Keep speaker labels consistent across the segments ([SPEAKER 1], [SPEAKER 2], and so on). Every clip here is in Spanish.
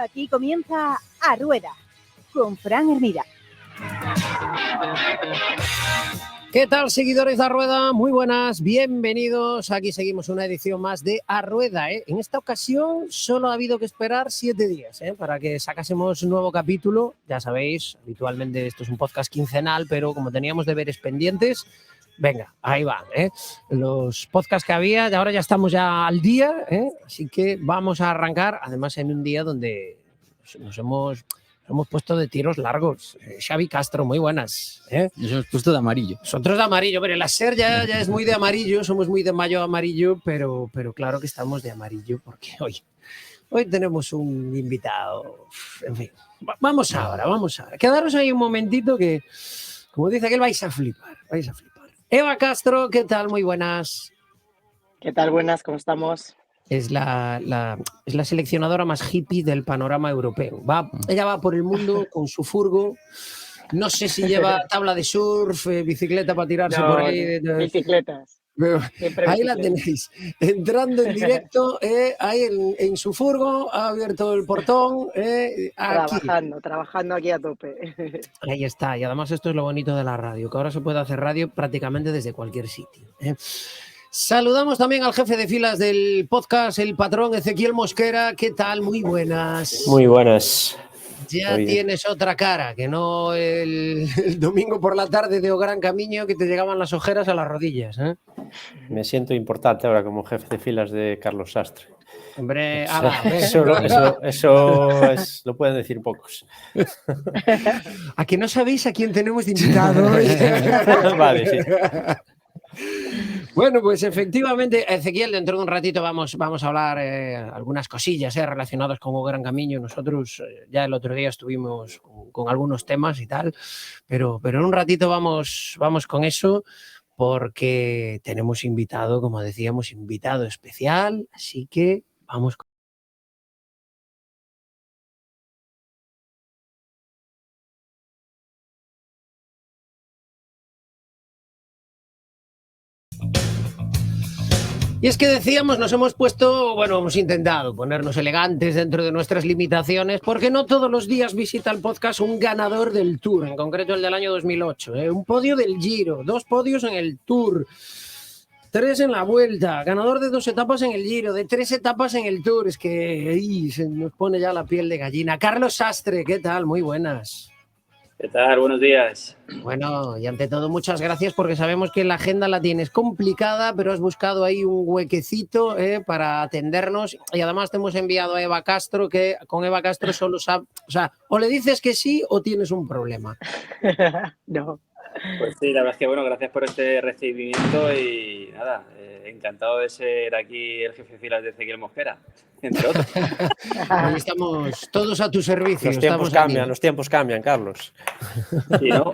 [SPEAKER 1] Aquí comienza A Rueda, con Fran Hermida.
[SPEAKER 2] ¿Qué tal, seguidores de A Rueda? Muy buenas, bienvenidos. Aquí seguimos una edición más de A Rueda. En esta ocasión solo ha habido que esperar 7 días para que sacásemos un nuevo capítulo. Ya sabéis, habitualmente esto es un podcast quincenal, pero como teníamos deberes pendientes, venga, ahí van. Los podcasts que había, y ahora ya estamos ya al día, así que vamos a arrancar, además en un día donde nos hemos puesto de tiros largos. Xavi Castro, muy buenas.
[SPEAKER 3] Nos hemos puesto de amarillo.
[SPEAKER 2] Nosotros de amarillo, pero la SER ya es muy de amarillo, somos muy de mayo amarillo, pero claro que estamos de amarillo porque hoy tenemos un invitado. En fin, vamos ahora. Quedaros ahí un momentito que, como dice aquel, vais a flipar. Eva Castro, ¿qué tal? Muy buenas.
[SPEAKER 4] ¿Qué tal? Buenas, ¿cómo estamos?
[SPEAKER 2] Es la seleccionadora más hippie del panorama europeo. Ella va por el mundo con su furgo. No sé si lleva tabla de surf, bicicleta para tirarse por ahí.
[SPEAKER 4] Bicicletas.
[SPEAKER 2] Ahí la tenéis, entrando en directo, ahí en su furgo, ha abierto el portón.
[SPEAKER 4] Trabajando aquí a tope.
[SPEAKER 2] Ahí está, y además esto es lo bonito de la radio, que ahora se puede hacer radio prácticamente desde cualquier sitio. Saludamos también al jefe de filas del podcast, el patrón Ezequiel Mosquera. ¿Qué tal? Muy buenas.
[SPEAKER 5] Muy buenas.
[SPEAKER 2] Ya tienes otra cara, que no el domingo por la tarde de O Gran Camino que te llegaban las ojeras a las rodillas.
[SPEAKER 5] Me siento importante ahora como jefe de filas de Carlos Sastre.
[SPEAKER 2] Hombre,
[SPEAKER 5] eso lo pueden decir pocos.
[SPEAKER 2] ¿A que no sabéis a quién tenemos de invitado?
[SPEAKER 5] Vale, sí.
[SPEAKER 2] Bueno, pues efectivamente, Ezequiel, dentro de un ratito vamos a hablar algunas cosillas relacionadas con O Gran Camino. Nosotros ya el otro día estuvimos con algunos temas y tal, pero en un ratito vamos con eso, porque tenemos invitado, como decíamos, invitado especial, así que vamos con... Y es que decíamos, hemos intentado ponernos elegantes dentro de nuestras limitaciones, porque no todos los días visita el podcast un ganador del Tour, en concreto el del año 2008. Un podio del Giro, 2 podios en el Tour, 3 en la Vuelta, ganador de 2 etapas en el Giro, de 3 etapas en el Tour. Es que se nos pone ya la piel de gallina. Carlos Sastre, ¿qué tal? Muy buenas.
[SPEAKER 6] ¿Qué tal? Buenos días.
[SPEAKER 2] Bueno, y ante todo, muchas gracias, porque sabemos que la agenda la tienes complicada, pero has buscado ahí un huequecito para atendernos, y además te hemos enviado a Eva Castro, que con Eva Castro solo sabe, o le dices que sí o tienes un problema.
[SPEAKER 4] No.
[SPEAKER 6] Pues sí, la verdad es que gracias por este recibimiento y nada, encantado de ser aquí el jefe de filas de Ezequiel Mosquera, entre otros.
[SPEAKER 2] Hoy estamos todos a tu servicio.
[SPEAKER 5] Los tiempos cambian, Carlos.
[SPEAKER 6] Sí, ¿no?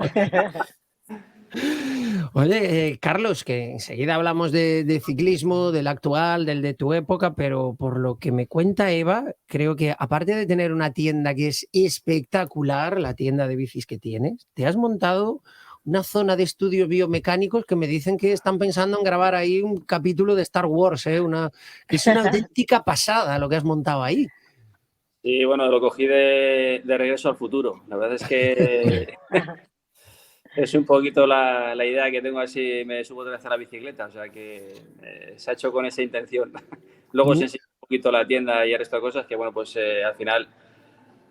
[SPEAKER 2] Oye, Carlos, que enseguida hablamos de ciclismo, del actual, del de tu época, pero por lo que me cuenta Eva, creo que aparte de tener una tienda que es espectacular, la tienda de bicis que tienes, te has montado una zona de estudios biomecánicos que me dicen que están pensando en grabar ahí un capítulo de Star Wars, es una auténtica pasada lo que has montado ahí.
[SPEAKER 6] Sí, lo cogí de Regreso al Futuro. La verdad es que es un poquito la idea que tengo, así me subo otra vez a la bicicleta, o sea que se ha hecho con esa intención. Luego se enseña un poquito la tienda y el resto de cosas que, al final,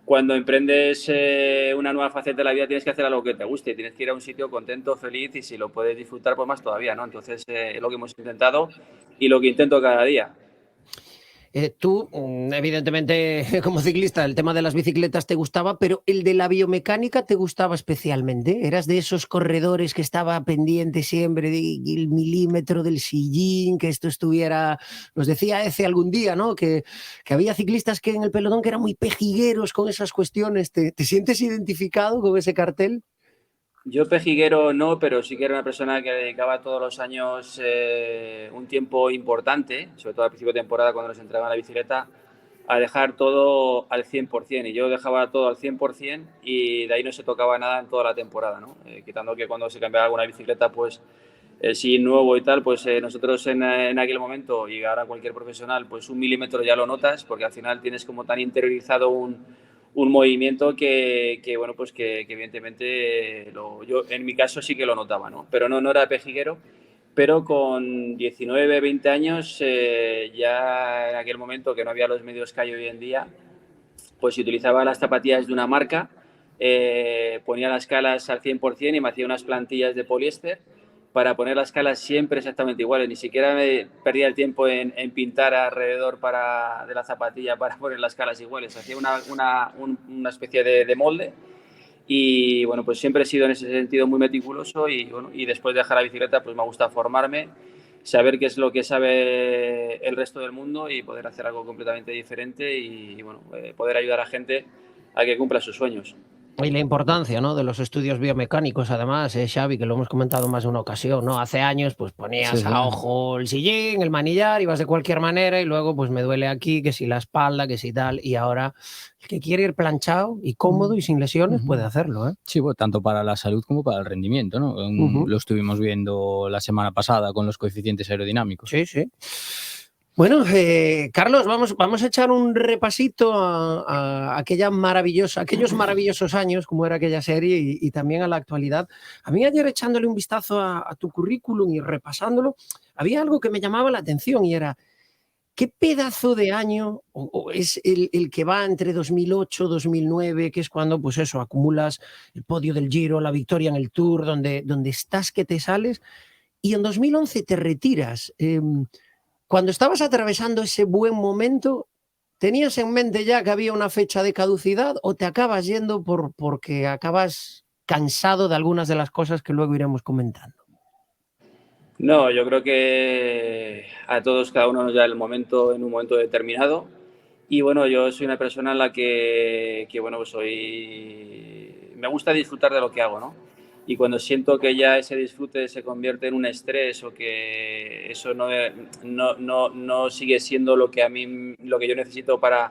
[SPEAKER 6] cuando emprendes una nueva faceta de la vida tienes que hacer algo que te guste, tienes que ir a un sitio contento, feliz, y si lo puedes disfrutar, pues más todavía, ¿no? Entonces, es lo que hemos intentado y lo que intento cada día.
[SPEAKER 2] Tú, evidentemente, como ciclista, el tema de las bicicletas te gustaba, pero el de la biomecánica te gustaba especialmente. ¿Eras de esos corredores que estaba pendiente siempre del milímetro del sillín, que esto estuviera... Nos decía Ece algún día, ¿no? Que había ciclistas que en el pelotón que eran muy pejigueros con esas cuestiones. ¿Te sientes identificado con ese cartel?
[SPEAKER 6] Yo pejiguero no, pero sí que era una persona que dedicaba todos los años un tiempo importante, sobre todo al principio de temporada cuando nos entregaba la bicicleta, a dejar todo al 100%. Y yo dejaba todo al 100% y de ahí no se tocaba nada en toda la temporada, ¿no? Quitando que cuando se cambiaba alguna bicicleta, pues sí nuevo y tal, pues nosotros en aquel momento, y ahora cualquier profesional, pues 1 milímetro ya lo notas, porque al final tienes como tan interiorizado un movimiento bueno, pues que evidentemente yo en mi caso sí que lo notaba, ¿no? Pero no era pejiguero, pero con 19, 20 años, ya en aquel momento que no había los medios que hay hoy en día, pues si utilizaba las zapatillas de una marca, ponía las calas al 100% y me hacía unas plantillas de poliéster para poner las calas siempre exactamente iguales. Ni siquiera me perdía el tiempo en pintar alrededor de la zapatilla para poner las calas iguales. Hacía una especie de molde y bueno, pues siempre he sido en ese sentido muy meticuloso y, bueno, y después de dejar la bicicleta pues me gusta formarme, saber qué es lo que sabe el resto del mundo y poder hacer algo completamente diferente y bueno, poder ayudar a gente a que cumpla sus sueños.
[SPEAKER 2] Y la importancia, ¿no?, de los estudios biomecánicos, además, Xavi, que lo hemos comentado más de una ocasión, ¿no? Hace años, pues ponías
[SPEAKER 3] Sí,
[SPEAKER 2] a ojo el sillín, el manillar, ibas de cualquier manera y luego, pues me duele aquí, que si la espalda, que si tal. Y ahora, el que quiere ir planchado y cómodo y sin lesiones puede hacerlo, ¿eh?
[SPEAKER 3] Sí, bueno, tanto para la salud como para el rendimiento, ¿no? Lo estuvimos viendo la semana pasada con los coeficientes aerodinámicos.
[SPEAKER 2] Sí, sí. Bueno, Carlos, vamos a echar un repasito a aquellos maravillosos años, como era aquella serie, y también a la actualidad. A mí ayer, echándole un vistazo a tu currículum y repasándolo, había algo que me llamaba la atención y era, ¿qué pedazo de año o es el que va entre 2008 2009, que es cuando, pues eso, acumulas el podio del Giro, la victoria en el Tour, donde estás que te sales, y en 2011 te retiras? Cuando estabas atravesando ese buen momento, ¿tenías en mente ya que había una fecha de caducidad o te acabas yendo porque acabas cansado de algunas de las cosas que luego iremos comentando?
[SPEAKER 6] No, yo creo que a todos, cada uno nos da el momento en un momento determinado. Y bueno, yo soy una persona en la que bueno, pues me gusta disfrutar de lo que hago, ¿no? Y cuando siento que ya ese disfrute se convierte en un estrés o que eso no sigue siendo lo que yo necesito para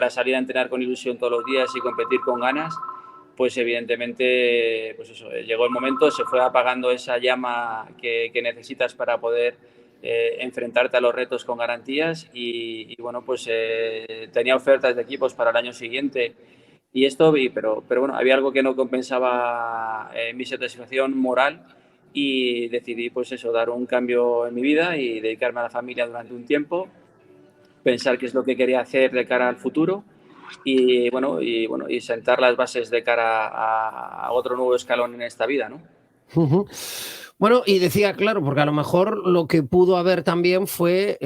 [SPEAKER 6] salir a entrenar con ilusión todos los días y competir con ganas, pues evidentemente, pues eso, llegó el momento, se fue apagando esa llama que necesitas para poder enfrentarte a los retos con garantías y bueno, pues tenía ofertas de equipos para el año siguiente pero bueno, había algo que no compensaba mi satisfacción moral y decidí pues eso, dar un cambio en mi vida y dedicarme a la familia durante un tiempo, pensar qué es lo que quería hacer de cara al futuro y sentar las bases de cara a otro nuevo escalón en esta vida, ¿no?
[SPEAKER 2] Bueno, y decía, claro, porque a lo mejor lo que pudo haber también fue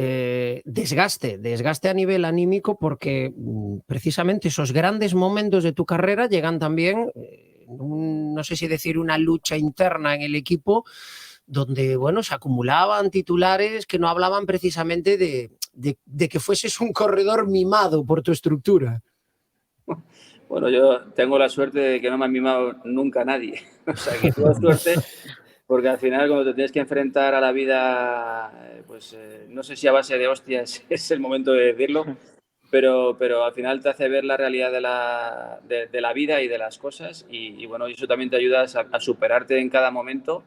[SPEAKER 2] desgaste a nivel anímico, porque precisamente esos grandes momentos de tu carrera llegan también, no sé si decir una lucha interna en el equipo, donde, bueno, se acumulaban titulares que no hablaban precisamente de que fueses un corredor mimado por tu estructura.
[SPEAKER 6] Bueno, yo tengo la suerte de que no me ha mimado nunca nadie. O sea, que tuve suerte porque al final cuando te tienes que enfrentar a la vida, pues no sé si a base de hostias es el momento de decirlo, pero al final te hace ver la realidad de la vida y de las cosas y bueno, eso también te ayuda a superarte en cada momento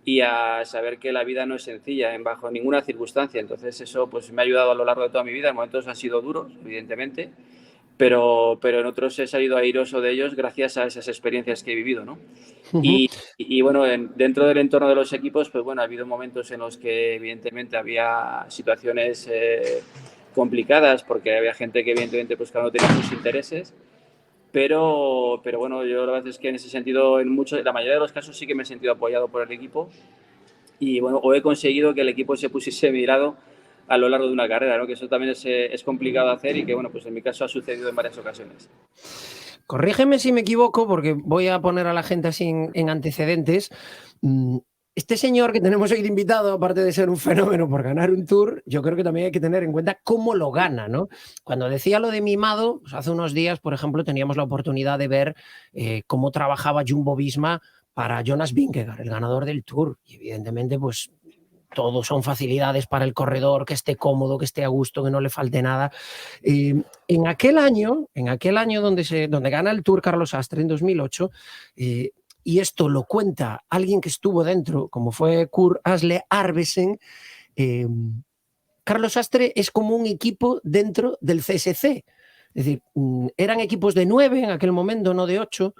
[SPEAKER 6] y a saber que la vida no es sencilla bajo ninguna circunstancia. Entonces eso pues me ha ayudado a lo largo de toda mi vida. En momentos han sido duros, evidentemente, pero en otros he salido airoso de ellos gracias a esas experiencias que he vivido, ¿no? Y bueno, dentro del entorno de los equipos, pues bueno, ha habido momentos en los que evidentemente había situaciones complicadas porque había gente que evidentemente pues cada uno tenía sus intereses, pero bueno, yo la verdad es que en ese sentido, la mayoría de los casos sí que me he sentido apoyado por el equipo y bueno, o he conseguido que el equipo se pusiese a mi lado a lo largo de una carrera, ¿no? Que eso también es complicado hacer y que, bueno, pues en mi caso ha sucedido en varias ocasiones.
[SPEAKER 2] Corrígeme si me equivoco, porque voy a poner a la gente así en antecedentes. Este señor que tenemos hoy de invitado, aparte de ser un fenómeno por ganar un Tour, yo creo que también hay que tener en cuenta cómo lo gana, ¿no? Cuando decía lo de mimado, pues hace unos días, por ejemplo, teníamos la oportunidad de ver cómo trabajaba Jumbo-Visma para Jonas Vingegaard, el ganador del Tour. Y evidentemente, pues todo son facilidades para el corredor, que esté cómodo, que esté a gusto, que no le falte nada. En aquel año donde gana el Tour Carlos Sastre en 2008, y esto lo cuenta alguien que estuvo dentro, como fue Kurt Asle Arvesen, Carlos Sastre es como un equipo dentro del CSC. Es decir, eran equipos de 9 en aquel momento, no de 8.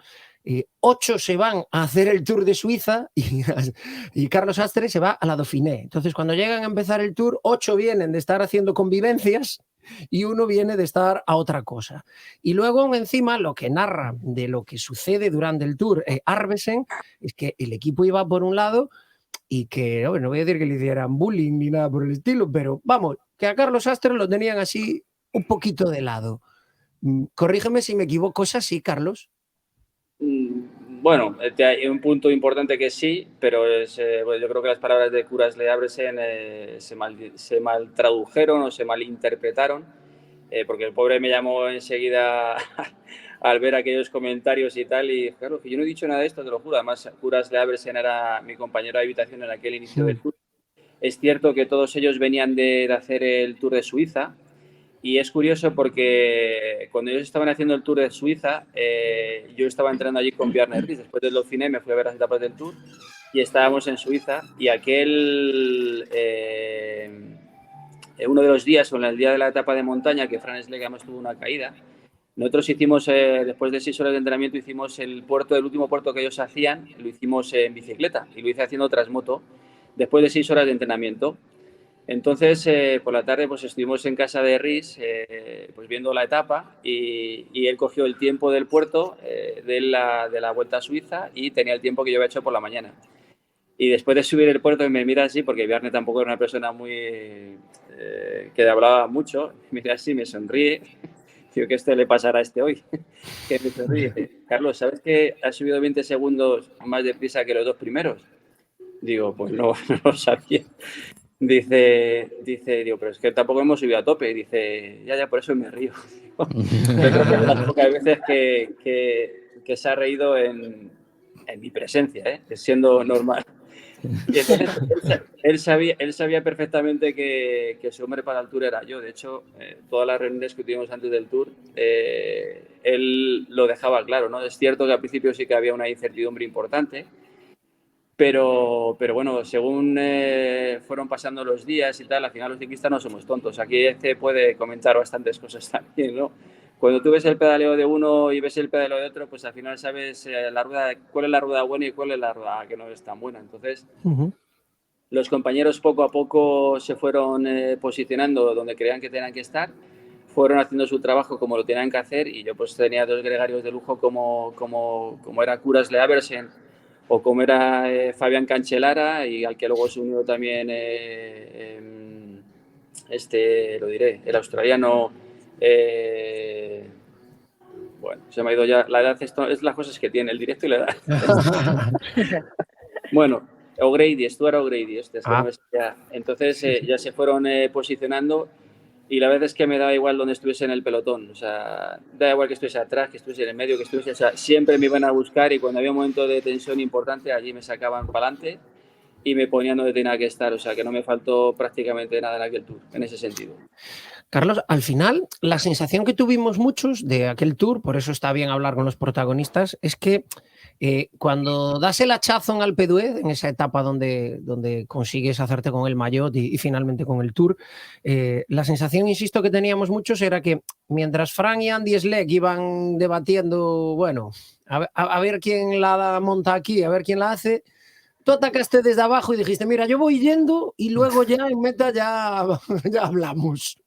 [SPEAKER 2] 8 se van a hacer el Tour de Suiza y Carlos Sastre se va a la Dauphiné. Entonces, cuando llegan a empezar el Tour, 8 vienen de estar haciendo convivencias y uno viene de estar a otra cosa. Y luego, encima, lo que narra de lo que sucede durante el Tour Arvesen es que el equipo iba por un lado y que, no voy a decir que le hicieran bullying ni nada por el estilo, pero vamos, que a Carlos Sastre lo tenían así un poquito de lado. Corrígeme si me equivoco, ¿es así, Carlos?
[SPEAKER 6] Bueno, hay un punto importante que sí, pero bueno, yo creo que las palabras de Kurt Asle Arvesen se mal tradujeron o se malinterpretaron, porque el pobre me llamó enseguida al ver aquellos comentarios y tal, y claro, que yo no he dicho nada de esto, te lo juro. Además, Kurt Asle Arvesen era mi compañero de habitación en aquel inicio del Tour. Es cierto que todos ellos venían de hacer el Tour de Suiza. Y es curioso porque cuando ellos estaban haciendo el Tour de Suiza, yo estaba entrando allí con Bjarne Riis. Después del Dauphiné me fui a ver las etapas del Tour y estábamos en Suiza. Y uno de los días, o en el día de la etapa de montaña, que Fran Schleck además tuvo una caída, nosotros hicimos, después de 6 horas de entrenamiento, hicimos el último puerto que ellos hacían, lo hicimos en bicicleta y lo hice haciendo Transmoto después de 6 horas de entrenamiento. Entonces, por la tarde, pues estuvimos en casa de Riis, pues viendo la etapa y él cogió el tiempo del puerto de la Vuelta a Suiza y tenía el tiempo que yo había hecho por la mañana. Y después de subir el puerto, me mira así, porque Bjarne tampoco era una persona muy que hablaba mucho, me mira así, me sonríe. Digo, ¿qué esto le pasará a este hoy? Que me sonríe. Dice, Carlos, ¿sabes que has subido 20 segundos más deprisa que los 2 primeros? Digo, pues no lo sabía. Dice, digo, pero es que tampoco hemos subido a tope. Y dice, ya, por eso me río. Yo creo que las pocas veces que se ha reído en mi presencia, siendo normal. Y entonces, él sabía perfectamente que su hombre para el Tour era yo. De hecho, todas las reuniones que tuvimos antes del Tour, él lo dejaba claro, ¿no? Es cierto que al principio sí que había una incertidumbre importante, pero bueno, según fueron pasando los días y tal, al final los ciclistas no somos tontos. Aquí se puede comentar bastantes cosas también, ¿no? Cuando tú ves el pedaleo de uno y ves el pedaleo de otro, pues al final sabes cuál es la rueda buena y cuál es la rueda que no es tan buena. Entonces, los compañeros poco a poco se fueron posicionando donde creían que tenían que estar, fueron haciendo su trabajo como lo tenían que hacer, y yo pues tenía 2 gregarios de lujo como era Kurt Asle Arvesen o como era Fabián Cancellara, y al que luego se unió también lo diré, el australiano, bueno, se me ha ido ya la edad. Esto es las cosas que tiene el directo y la edad. Bueno, Stuart O'Grady. Entonces ya se fueron posicionando, y la verdad es que me daba igual donde estuviese en el pelotón. O sea, da igual que estuviese atrás, que estuviese en el medio, que estuviese... O sea, siempre me iban a buscar, y cuando había un momento de tensión importante, allí me sacaban para adelante y me ponían donde tenía que estar. O sea, que no me faltó prácticamente nada en aquel Tour, en ese sentido.
[SPEAKER 2] Carlos, al final, la sensación que tuvimos muchos de aquel Tour, por eso está bien hablar con los protagonistas, es que cuando das el hachazo en Alpe d'Huez, en esa etapa donde consigues hacerte con el maillot y finalmente con el Tour, la sensación, insisto, que teníamos muchos era que mientras Fran y Andy Schleck iban debatiendo, bueno, a ver quién la monta aquí, a ver quién la hace, tú atacaste desde abajo y dijiste, mira, yo voy yendo y luego ya en meta ya hablamos.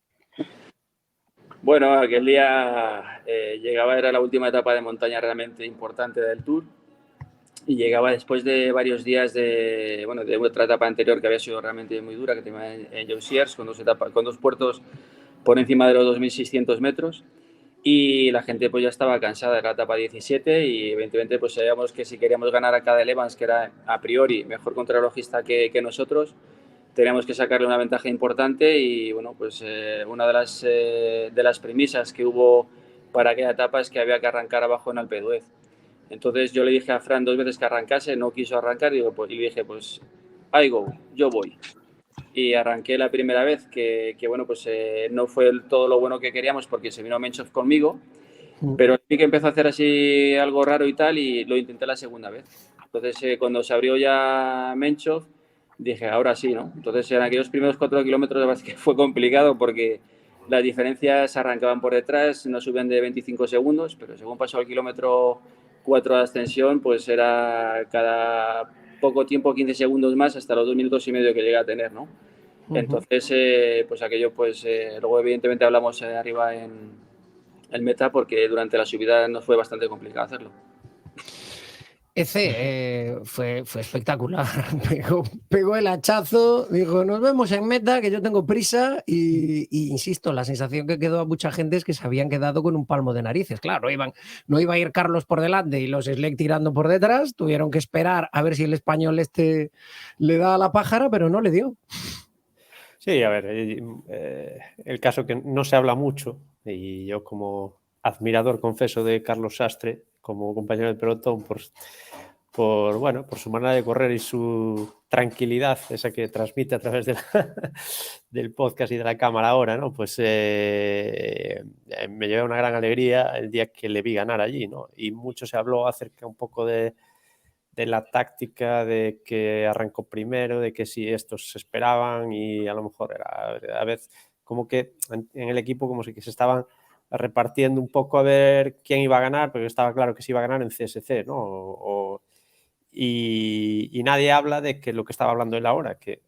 [SPEAKER 6] Bueno, aquel día era la última etapa de montaña realmente importante del Tour, y llegaba después de varios días de otra etapa anterior que había sido realmente muy dura, que tenía en Jousiers, con 2 puertos por encima de los 2.600 metros, y la gente pues ya estaba cansada de la etapa 17, y evidentemente pues sabíamos que si queríamos ganar a Cadel Evans, que era a priori mejor contrarrelojista que nosotros, teníamos que sacarle una ventaja importante. Y bueno, pues una de las premisas que hubo para aquella etapa es que había que arrancar abajo en Alpe d'Huez. Entonces yo le dije a Fran 2 veces que arrancase, no quiso arrancar, y le dije, pues I go, yo voy. Y arranqué la primera vez, que bueno, pues no fue todo lo bueno que queríamos, porque se vino Menchov conmigo, Pero sí que empezó a hacer así algo raro y tal, y lo intenté la segunda vez. Entonces, cuando se abrió ya Menchov, dije, ahora sí, ¿no? Entonces, en aquellos primeros 4 kilómetros, la verdad es que fue complicado porque las diferencias arrancaban por detrás, no subían de 25 segundos, pero según pasó el kilómetro 4 de ascensión, pues era cada poco tiempo, 15 segundos más, hasta los 2 minutos y medio que llegué a tener, ¿no? Entonces, pues aquello, pues luego evidentemente hablamos arriba en meta, porque durante la subida nos fue bastante complicado hacerlo.
[SPEAKER 2] Ece fue espectacular. Pegó el hachazo, dijo, nos vemos en meta, que yo tengo prisa, y insisto, la sensación que quedó a mucha gente es que se habían quedado con un palmo de narices. Claro, no iba a ir Carlos por delante y los Schleck tirando por detrás, tuvieron que esperar a ver si el español le da a la pájara, pero no le dio.
[SPEAKER 5] Sí, a ver, el caso que no se habla mucho, y yo como admirador, confeso, de Carlos Sastre, como compañero del pelotón, por su manera de correr y su tranquilidad, esa que transmite a través del podcast y de la cámara ahora, ¿no? Pues me llevé una gran alegría el día que le vi ganar allí, ¿no? Y mucho se habló acerca un poco de la táctica, de que arrancó primero, de que si estos se esperaban, y a lo mejor era a veces como que en el equipo como si que se estaban repartiendo un poco a ver quién iba a ganar, porque estaba claro que se iba a ganar en CSC, ¿no? Y nadie habla de que lo que estaba hablando él ahora, que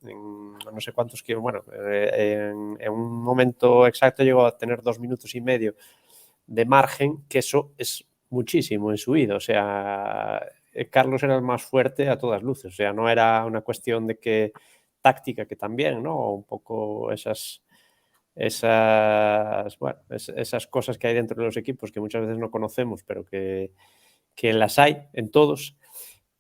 [SPEAKER 5] no sé cuántos kilómetros, en un momento exacto llegó a tener 2 minutos y medio de margen, que eso es muchísimo en su vida. O sea, Carlos era el más fuerte a todas luces. O sea, no era una cuestión de que táctica, que también, ¿no? Un poco esas cosas que hay dentro de los equipos que muchas veces no conocemos, pero que las hay en todos.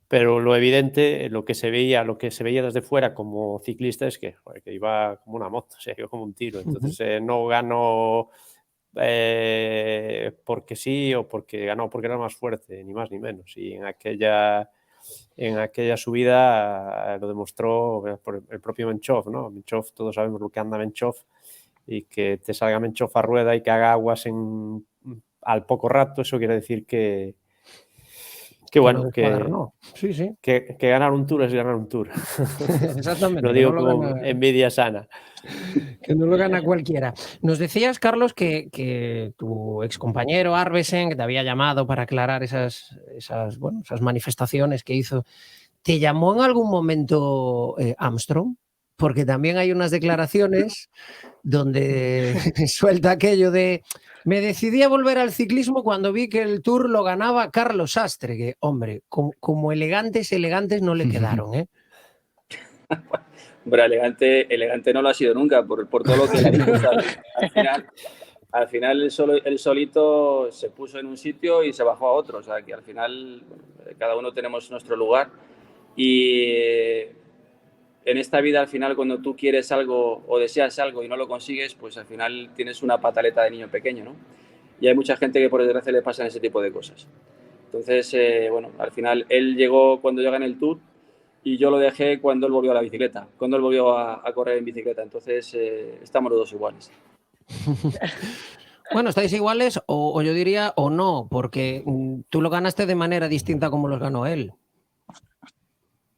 [SPEAKER 5] Pero lo evidente, lo que se veía desde fuera como ciclista es que iba como una moto, o sea, iba como un tiro. Entonces no ganó porque sí, o porque ganó porque era más fuerte, ni más ni menos. Y en aquella subida lo demostró por el propio Menchov, ¿no? Menchov, todos sabemos lo que anda Menchov, y que te salga Menchov a rueda y que haga aguas al poco rato, eso quiere decir que bueno,
[SPEAKER 2] sí.
[SPEAKER 5] que ganar un tour es ganar un tour.
[SPEAKER 2] Exactamente.
[SPEAKER 5] Lo digo con envidia sana.
[SPEAKER 2] Que no lo gana cualquiera. Nos decías, Carlos, que tu excompañero Arvesen, que te había llamado para aclarar esas manifestaciones que hizo, ¿te llamó en algún momento Armstrong? Porque también hay unas declaraciones donde suelta aquello de: me decidí a volver al ciclismo cuando vi que el Tour lo ganaba Carlos Sastre, que, hombre, como elegantes no le quedaron, ¿eh?
[SPEAKER 6] Hombre, elegante no lo ha sido nunca, por todo lo que le ha dicho. O sea, al final él solito se puso en un sitio y se bajó a otro. O sea, que al final cada uno tenemos nuestro lugar. Y en esta vida, al final, cuando tú quieres algo o deseas algo y no lo consigues, pues al final tienes una pataleta de niño pequeño, ¿no? Y hay mucha gente que por desgracia le pasan ese tipo de cosas. Entonces, al final él llegó cuando yo gané el Tour, y yo lo dejé cuando él volvió a la bicicleta, cuando él volvió a correr en bicicleta. Entonces, estamos los dos iguales.
[SPEAKER 2] Bueno, estáis iguales, o yo diría, o no, porque tú lo ganaste de manera distinta como los ganó él.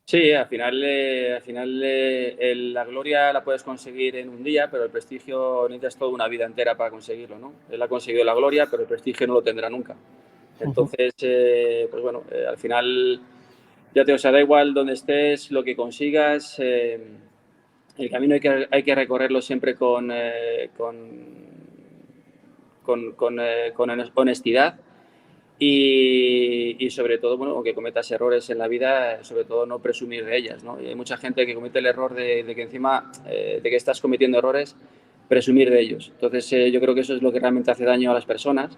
[SPEAKER 6] Sí, al final la gloria la puedes conseguir en un día, pero el prestigio necesitas toda una vida entera para conseguirlo, ¿no? Él ha conseguido la gloria, pero el prestigio no lo tendrá nunca. Entonces, al final, ya o sea, da igual donde estés, lo que consigas, el camino hay que recorrerlo siempre con honestidad. Y sobre todo, bueno, aunque cometas errores en la vida, sobre todo no presumir de ellas, ¿no? Y hay mucha gente que comete el error de que encima de que estás cometiendo errores, presumir de ellos. Entonces yo creo que eso es lo que realmente hace daño a las personas,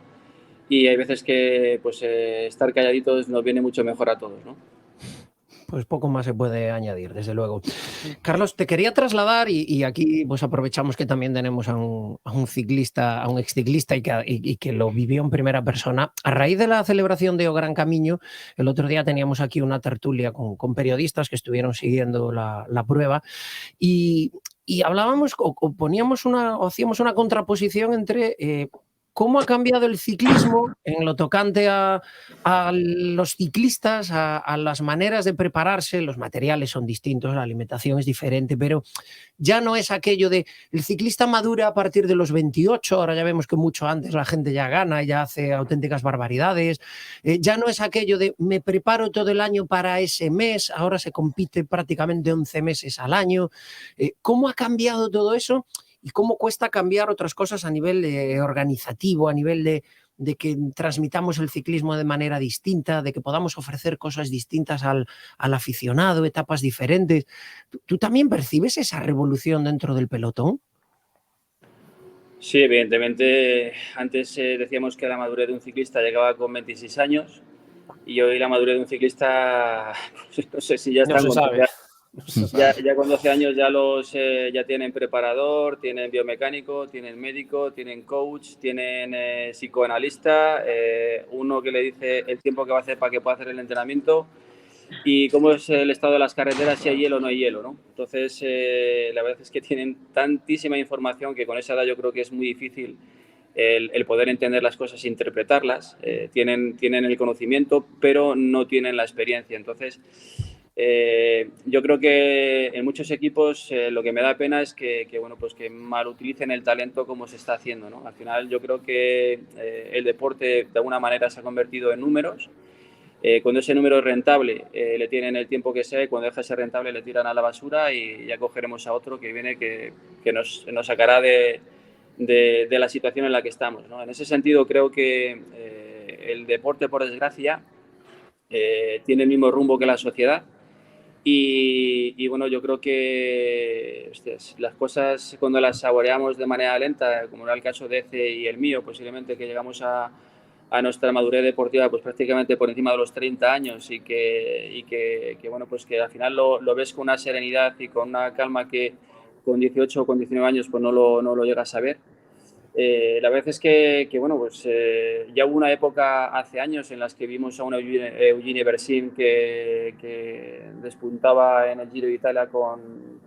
[SPEAKER 6] y hay veces que pues estar calladitos nos viene mucho mejor a todos, ¿no?
[SPEAKER 2] Pues poco más se puede añadir, desde luego. Carlos, te quería trasladar, y aquí pues aprovechamos que también tenemos a un ciclista, a un exciclista y que lo vivió en primera persona. A raíz de la celebración de O Gran Camino, el otro día teníamos aquí una tertulia con periodistas que estuvieron siguiendo la prueba, y hablábamos o hacíamos una contraposición entre ¿cómo ha cambiado el ciclismo en lo tocante a los ciclistas, a las maneras de prepararse? Los materiales son distintos, la alimentación es diferente, pero ya no es aquello de el ciclista madura a partir de los 28, ahora ya vemos que mucho antes la gente ya gana, ya hace auténticas barbaridades, ya no es aquello de me preparo todo el año para ese mes, ahora se compite prácticamente 11 meses al año. ¿Cómo ha cambiado todo eso y cómo cuesta cambiar otras cosas a nivel organizativo, a nivel de que transmitamos el ciclismo de manera distinta, de que podamos ofrecer cosas distintas al aficionado, etapas diferentes? ¿Tú también percibes esa revolución dentro del pelotón?
[SPEAKER 6] Sí, evidentemente, antes decíamos que la madurez de un ciclista llegaba con 26 años y hoy la madurez de un ciclista, pues, no sé si ya
[SPEAKER 5] No
[SPEAKER 6] están
[SPEAKER 5] se
[SPEAKER 6] con
[SPEAKER 5] sabe.
[SPEAKER 6] 12 años.
[SPEAKER 5] No se sabe.
[SPEAKER 6] Ya con 12 años ya tienen preparador, tienen biomecánico, tienen médico, tienen coach, tienen psicoanalista, uno que le dice el tiempo que va a hacer para que pueda hacer el entrenamiento y cómo es el estado de las carreteras, si hay hielo o no hay hielo, ¿no? Entonces, la verdad es que tienen tantísima información que con esa edad yo creo que es muy difícil el poder entender las cosas e interpretarlas. Tienen el conocimiento, pero no tienen la experiencia. Entonces, yo creo que en muchos equipos lo que me da pena es bueno, pues que mal utilicen el talento como se está haciendo, ¿no? Al final yo creo que el deporte de alguna manera se ha convertido en números. Cuando ese número es rentable, le tienen el tiempo que sea, y cuando deja de ser rentable le tiran a la basura y ya cogeremos a otro que viene que nos sacará de la situación en la que estamos, ¿no? En ese sentido creo que el deporte, por desgracia, tiene el mismo rumbo que la sociedad. Y bueno, yo creo que hostias, las cosas cuando las saboreamos de manera lenta, como era el caso de Ece y el mío, posiblemente que llegamos a nuestra madurez deportiva pues prácticamente por encima de los 30 años y que bueno, pues que al final lo ves con una serenidad y con una calma que con 18 o con 19 años pues no lo llegas a ver. La verdad es que bueno, pues ya hubo una época hace años en las que vimos a una Eugenie Bersin que despuntaba en el Giro de Italia con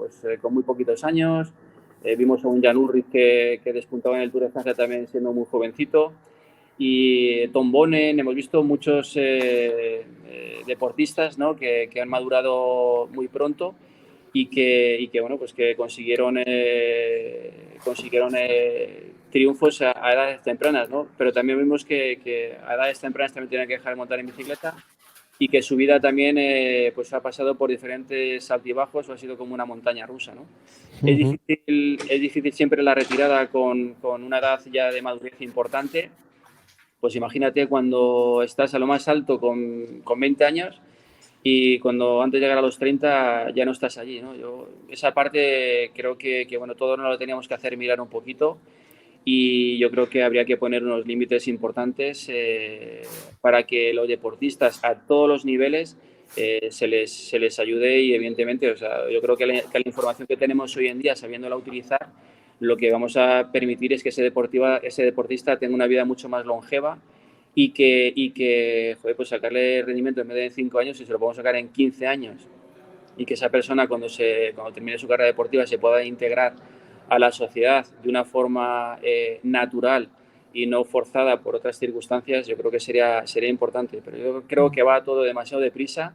[SPEAKER 6] muy poquitos años. Vimos a un Jan Ullrich que despuntaba en el Tour de Francia también siendo muy jovencito. Y Tom Bonen, hemos visto muchos deportistas, ¿no? que han madurado muy pronto y que bueno, pues que consiguieron triunfos a edades tempranas, ¿no? Pero también vimos que a edades tempranas también tienen que dejar de montar en bicicleta y que su vida también pues ha pasado por diferentes altibajos o ha sido como una montaña rusa, ¿no? Es difícil siempre la retirada con una edad ya de madurez importante. Pues imagínate cuando estás a lo más alto con 20 años y cuando antes de llegar a los 30 ya no estás allí, ¿no? Esa parte creo que bueno, todos nos lo teníamos que hacer mirar un poquito y yo creo que habría que poner unos límites importantes para que los deportistas a todos los niveles se les ayude y evidentemente, o sea, yo creo que la información que tenemos hoy en día, sabiéndola utilizar, lo que vamos a permitir es que ese deportista tenga una vida mucho más longeva y que joder, pues sacarle rendimiento en vez de 5 años, si se lo podemos sacar en 15 años y que esa persona cuando termine su carrera deportiva se pueda integrar a la sociedad de una forma natural y no forzada por otras circunstancias, yo creo que sería importante. Pero yo creo que va todo demasiado deprisa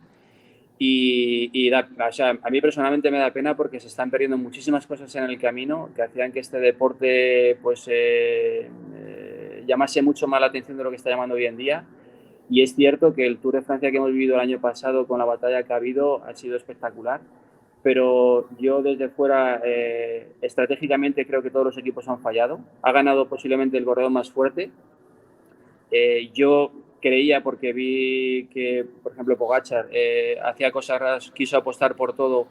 [SPEAKER 6] o sea, a mí personalmente me da pena porque se están perdiendo muchísimas cosas en el camino que hacían que este deporte pues llamase mucho más la atención de lo que está llamando hoy en día. Y es cierto que el Tour de Francia que hemos vivido el año pasado con la batalla que ha habido ha sido espectacular, pero yo desde fuera estratégicamente creo que todos los equipos han fallado. Ha ganado posiblemente el corredor más fuerte. Yo creía, porque vi que, por ejemplo, Pogačar hacía cosas raras, quiso apostar por todo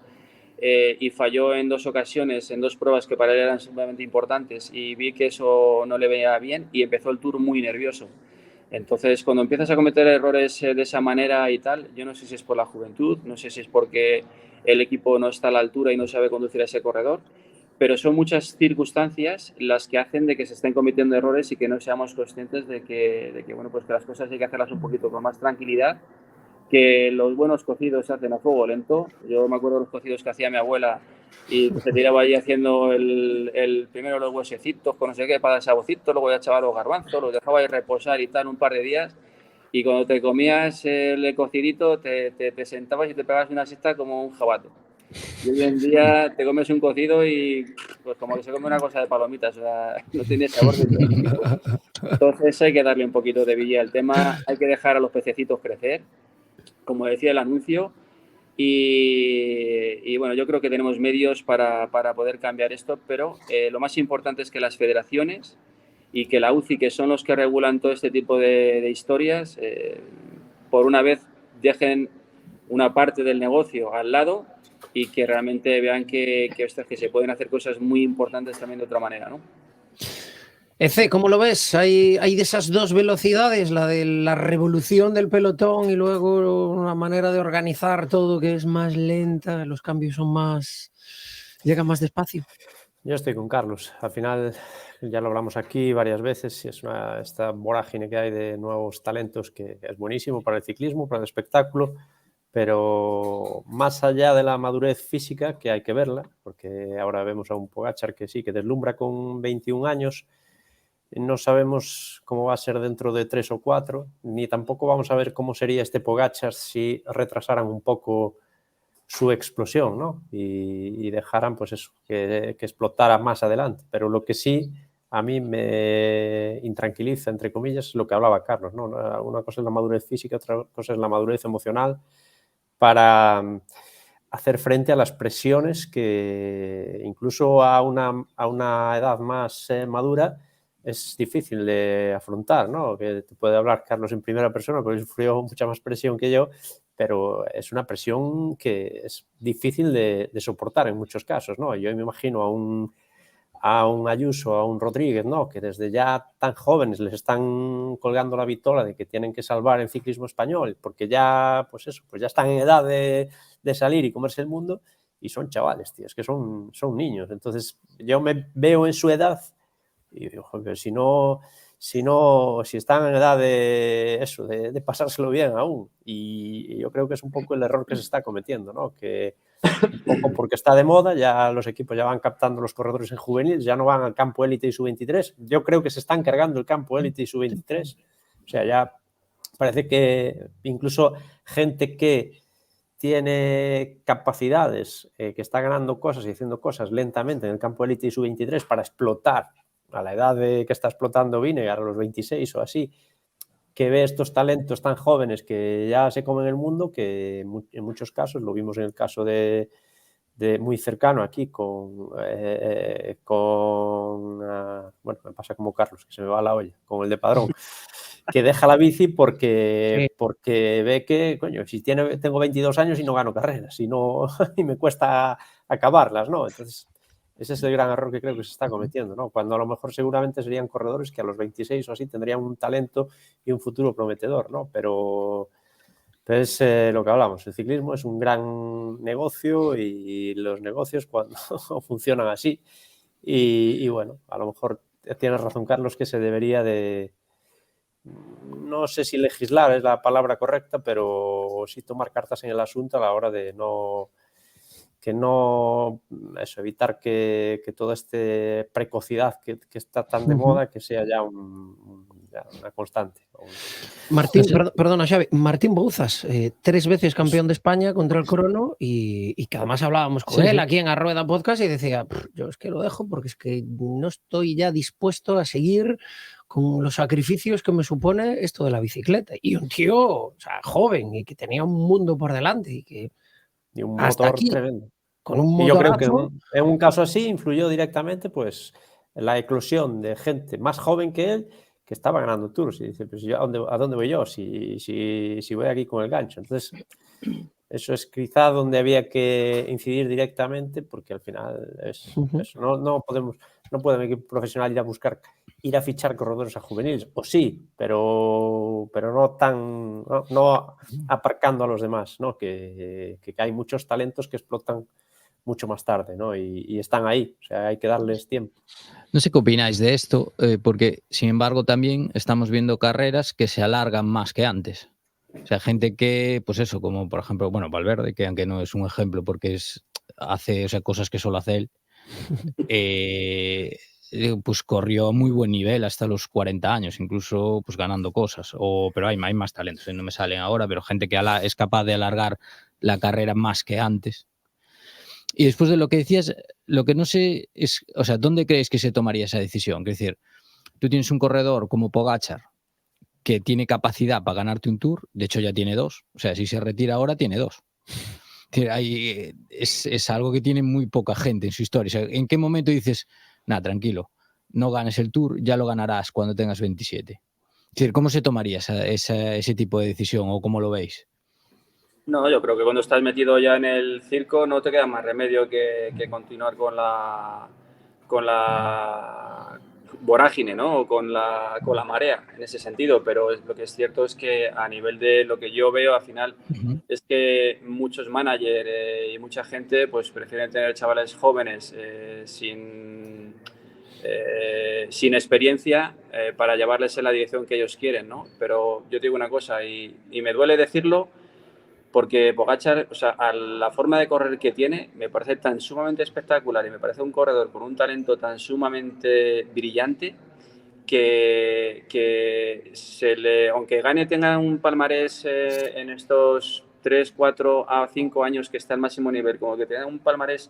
[SPEAKER 6] y falló en 2 ocasiones, en 2 pruebas que para él eran sumamente importantes y vi que eso no le veía bien y empezó el Tour muy nervioso. Entonces, cuando empiezas a cometer errores de esa manera y tal, yo no sé si es por la juventud, no sé si es porque el equipo no está a la altura y no sabe conducir a ese corredor, pero son muchas circunstancias las que hacen de que se estén cometiendo errores y que no seamos conscientes de que bueno, pues que las cosas hay que hacerlas un poquito con más tranquilidad, que los buenos cocidos se hacen a fuego lento. Yo me acuerdo de los cocidos que hacía mi abuela y se tiraba allí haciendo primero los huesecitos con no sé qué para el saborcito, luego ya echaba los garbanzos, los dejaba ahí reposar y tal un par de días, y cuando te comías el cocidito te sentabas y te pegabas una siesta como un jabato. Y hoy en día te comes un cocido y pues como que se come una cosa de palomitas, o sea, no tiene sabor de ningún tipo. Entonces hay que darle un poquito de vidilla al tema, hay que dejar a los pececitos crecer, como decía el anuncio, y bueno, yo creo que tenemos medios para poder cambiar esto, pero lo más importante es que las federaciones y que la UCI, que son los que regulan todo este tipo de historias, por una vez dejen una parte del negocio al lado y que realmente vean que se pueden hacer cosas muy importantes también de otra manera, ¿no?
[SPEAKER 2] Ece, ¿cómo lo ves? Hay de esas dos velocidades, la de la revolución del pelotón y luego una manera de organizar todo que es más lenta, los cambios son más... llegan más despacio.
[SPEAKER 5] Yo estoy con Carlos. Al final, ya lo hablamos aquí varias veces, es esta vorágine que hay de nuevos talentos que es buenísimo para el ciclismo, para el espectáculo, pero más allá de la madurez física, que hay que verla, porque ahora vemos a un Pogačar que sí, que deslumbra con 21 años, no sabemos cómo va a ser dentro de 3 o 4, ni tampoco vamos a ver cómo sería este Pogačar si retrasaran un poco su explosión, ¿no? Y dejaran, pues eso, que explotara más adelante. Pero lo que sí a mí me intranquiliza, entre comillas, es lo que hablaba Carlos, ¿no? Una cosa es la madurez física, otra cosa es la madurez emocional para hacer frente a las presiones que incluso a una edad más madura es difícil de afrontar, ¿no? Que te puede hablar Carlos en primera persona, porque sufrió mucha más presión que yo, pero es una presión que es difícil de soportar en muchos casos, ¿no? Yo me imagino a un Ayuso, a un Rodríguez, ¿no? Que desde ya tan jóvenes les están colgando la vitola de que tienen que salvar el ciclismo español, porque ya, pues eso, pues ya están en edad de salir y comerse el mundo, y son chavales, tío, es que son niños. Entonces yo me veo en su edad y digo, joder, si están en edad de eso, de pasárselo bien aún. Y yo creo que es un poco el error que se está cometiendo, ¿no? Que un poco porque está de moda, ya los equipos ya van captando los corredores en juvenil, ya no van al campo élite y sub-23. Yo creo que se están cargando el campo élite y sub-23. O sea, ya parece que incluso gente que tiene capacidades, que está ganando cosas y haciendo cosas lentamente en el campo élite y sub-23 para explotar a la edad de que está explotando Vinegar, a los 26 o así, que ve estos talentos tan jóvenes que ya se comen el mundo, que en muchos casos, lo vimos en el caso de muy cercano aquí con bueno, me pasa como Carlos, que se me va la olla, con el de Padrón, que deja la bici porque ve que, coño, si tengo 22 años y no gano carreras, y me cuesta acabarlas, ¿no? Entonces, ese es el gran error que creo que se está cometiendo, ¿no? Cuando a lo mejor seguramente serían corredores que a los 26 o así tendrían un talento y un futuro prometedor, ¿no? Pero es lo que hablamos, el ciclismo es un gran negocio y los negocios cuando funcionan así. Y bueno, a lo mejor tienes razón, Carlos, que se debería de, no sé si legislar es la palabra correcta, pero sí tomar cartas en el asunto a la hora de evitar que toda esta precocidad que está tan de moda, que sea ya una constante.
[SPEAKER 2] Martín, perdona, Xavi, Martín Bouzas, 3 veces campeón de España contra el crono y que además hablábamos con él aquí en Arrueda Podcast y decía, yo es que lo dejo porque es que no estoy ya dispuesto a seguir con los sacrificios que me supone esto de la bicicleta. Y un tío, o sea, joven y que tenía un mundo por delante y
[SPEAKER 5] un
[SPEAKER 2] hasta
[SPEAKER 5] motor
[SPEAKER 2] aquí,
[SPEAKER 5] tremendo.
[SPEAKER 2] con un motorazo.
[SPEAKER 5] Y yo creo que en un caso así influyó directamente pues la eclosión de gente más joven que él que estaba ganando tours y dice, pues yo, ¿a dónde voy yo si voy aquí con el gancho? Entonces, eso es quizá donde había que incidir directamente, porque al final es eso. No puede un equipo profesional ir a fichar corredores a juveniles, o sí, pero no aparcando a los demás, ¿no? Que hay muchos talentos que explotan mucho más tarde, ¿no? Y están ahí, o sea, hay que darles tiempo.
[SPEAKER 3] No sé qué opináis de esto, porque sin embargo también estamos viendo carreras que se alargan más que antes. O sea, gente que, pues eso, como por ejemplo, bueno, Valverde, que aunque no es un ejemplo porque hace, o sea, cosas que solo hace él, pues corrió a muy buen nivel hasta los 40 años, incluso pues ganando cosas. Pero hay más talentos, no me salen ahora, pero gente que es capaz de alargar la carrera más que antes. Y después de lo que decías, lo que no sé es, o sea, ¿dónde crees que se tomaría esa decisión? Es decir, tú tienes un corredor como Pogačar que tiene capacidad para ganarte un Tour, de hecho ya tiene 2, o sea, si se retira ahora tiene 2. Es algo que tiene muy poca gente en su historia. O sea, ¿en qué momento dices, nada, tranquilo, no ganes el Tour, ya lo ganarás cuando tengas 27? Es decir, ¿cómo se tomaría ese tipo de decisión o cómo lo veis?
[SPEAKER 6] No, yo creo que cuando estás metido ya en el circo no te queda más remedio que continuar con la vorágine, ¿no? O con la marea, en ese sentido. Pero lo que es cierto es que a nivel de lo que yo veo, al final, es que muchos managers y mucha gente pues prefieren tener chavales jóvenes sin experiencia para llevarles en la dirección que ellos quieren, ¿no? Pero yo te digo una cosa, y me duele decirlo, porque Pogačar, o sea, a la forma de correr que tiene, me parece tan sumamente espectacular y me parece un corredor con un talento tan sumamente brillante que aunque gane, tenga un palmarés en estos 3, 4 a 5 años que está al máximo nivel, como que tenga un palmarés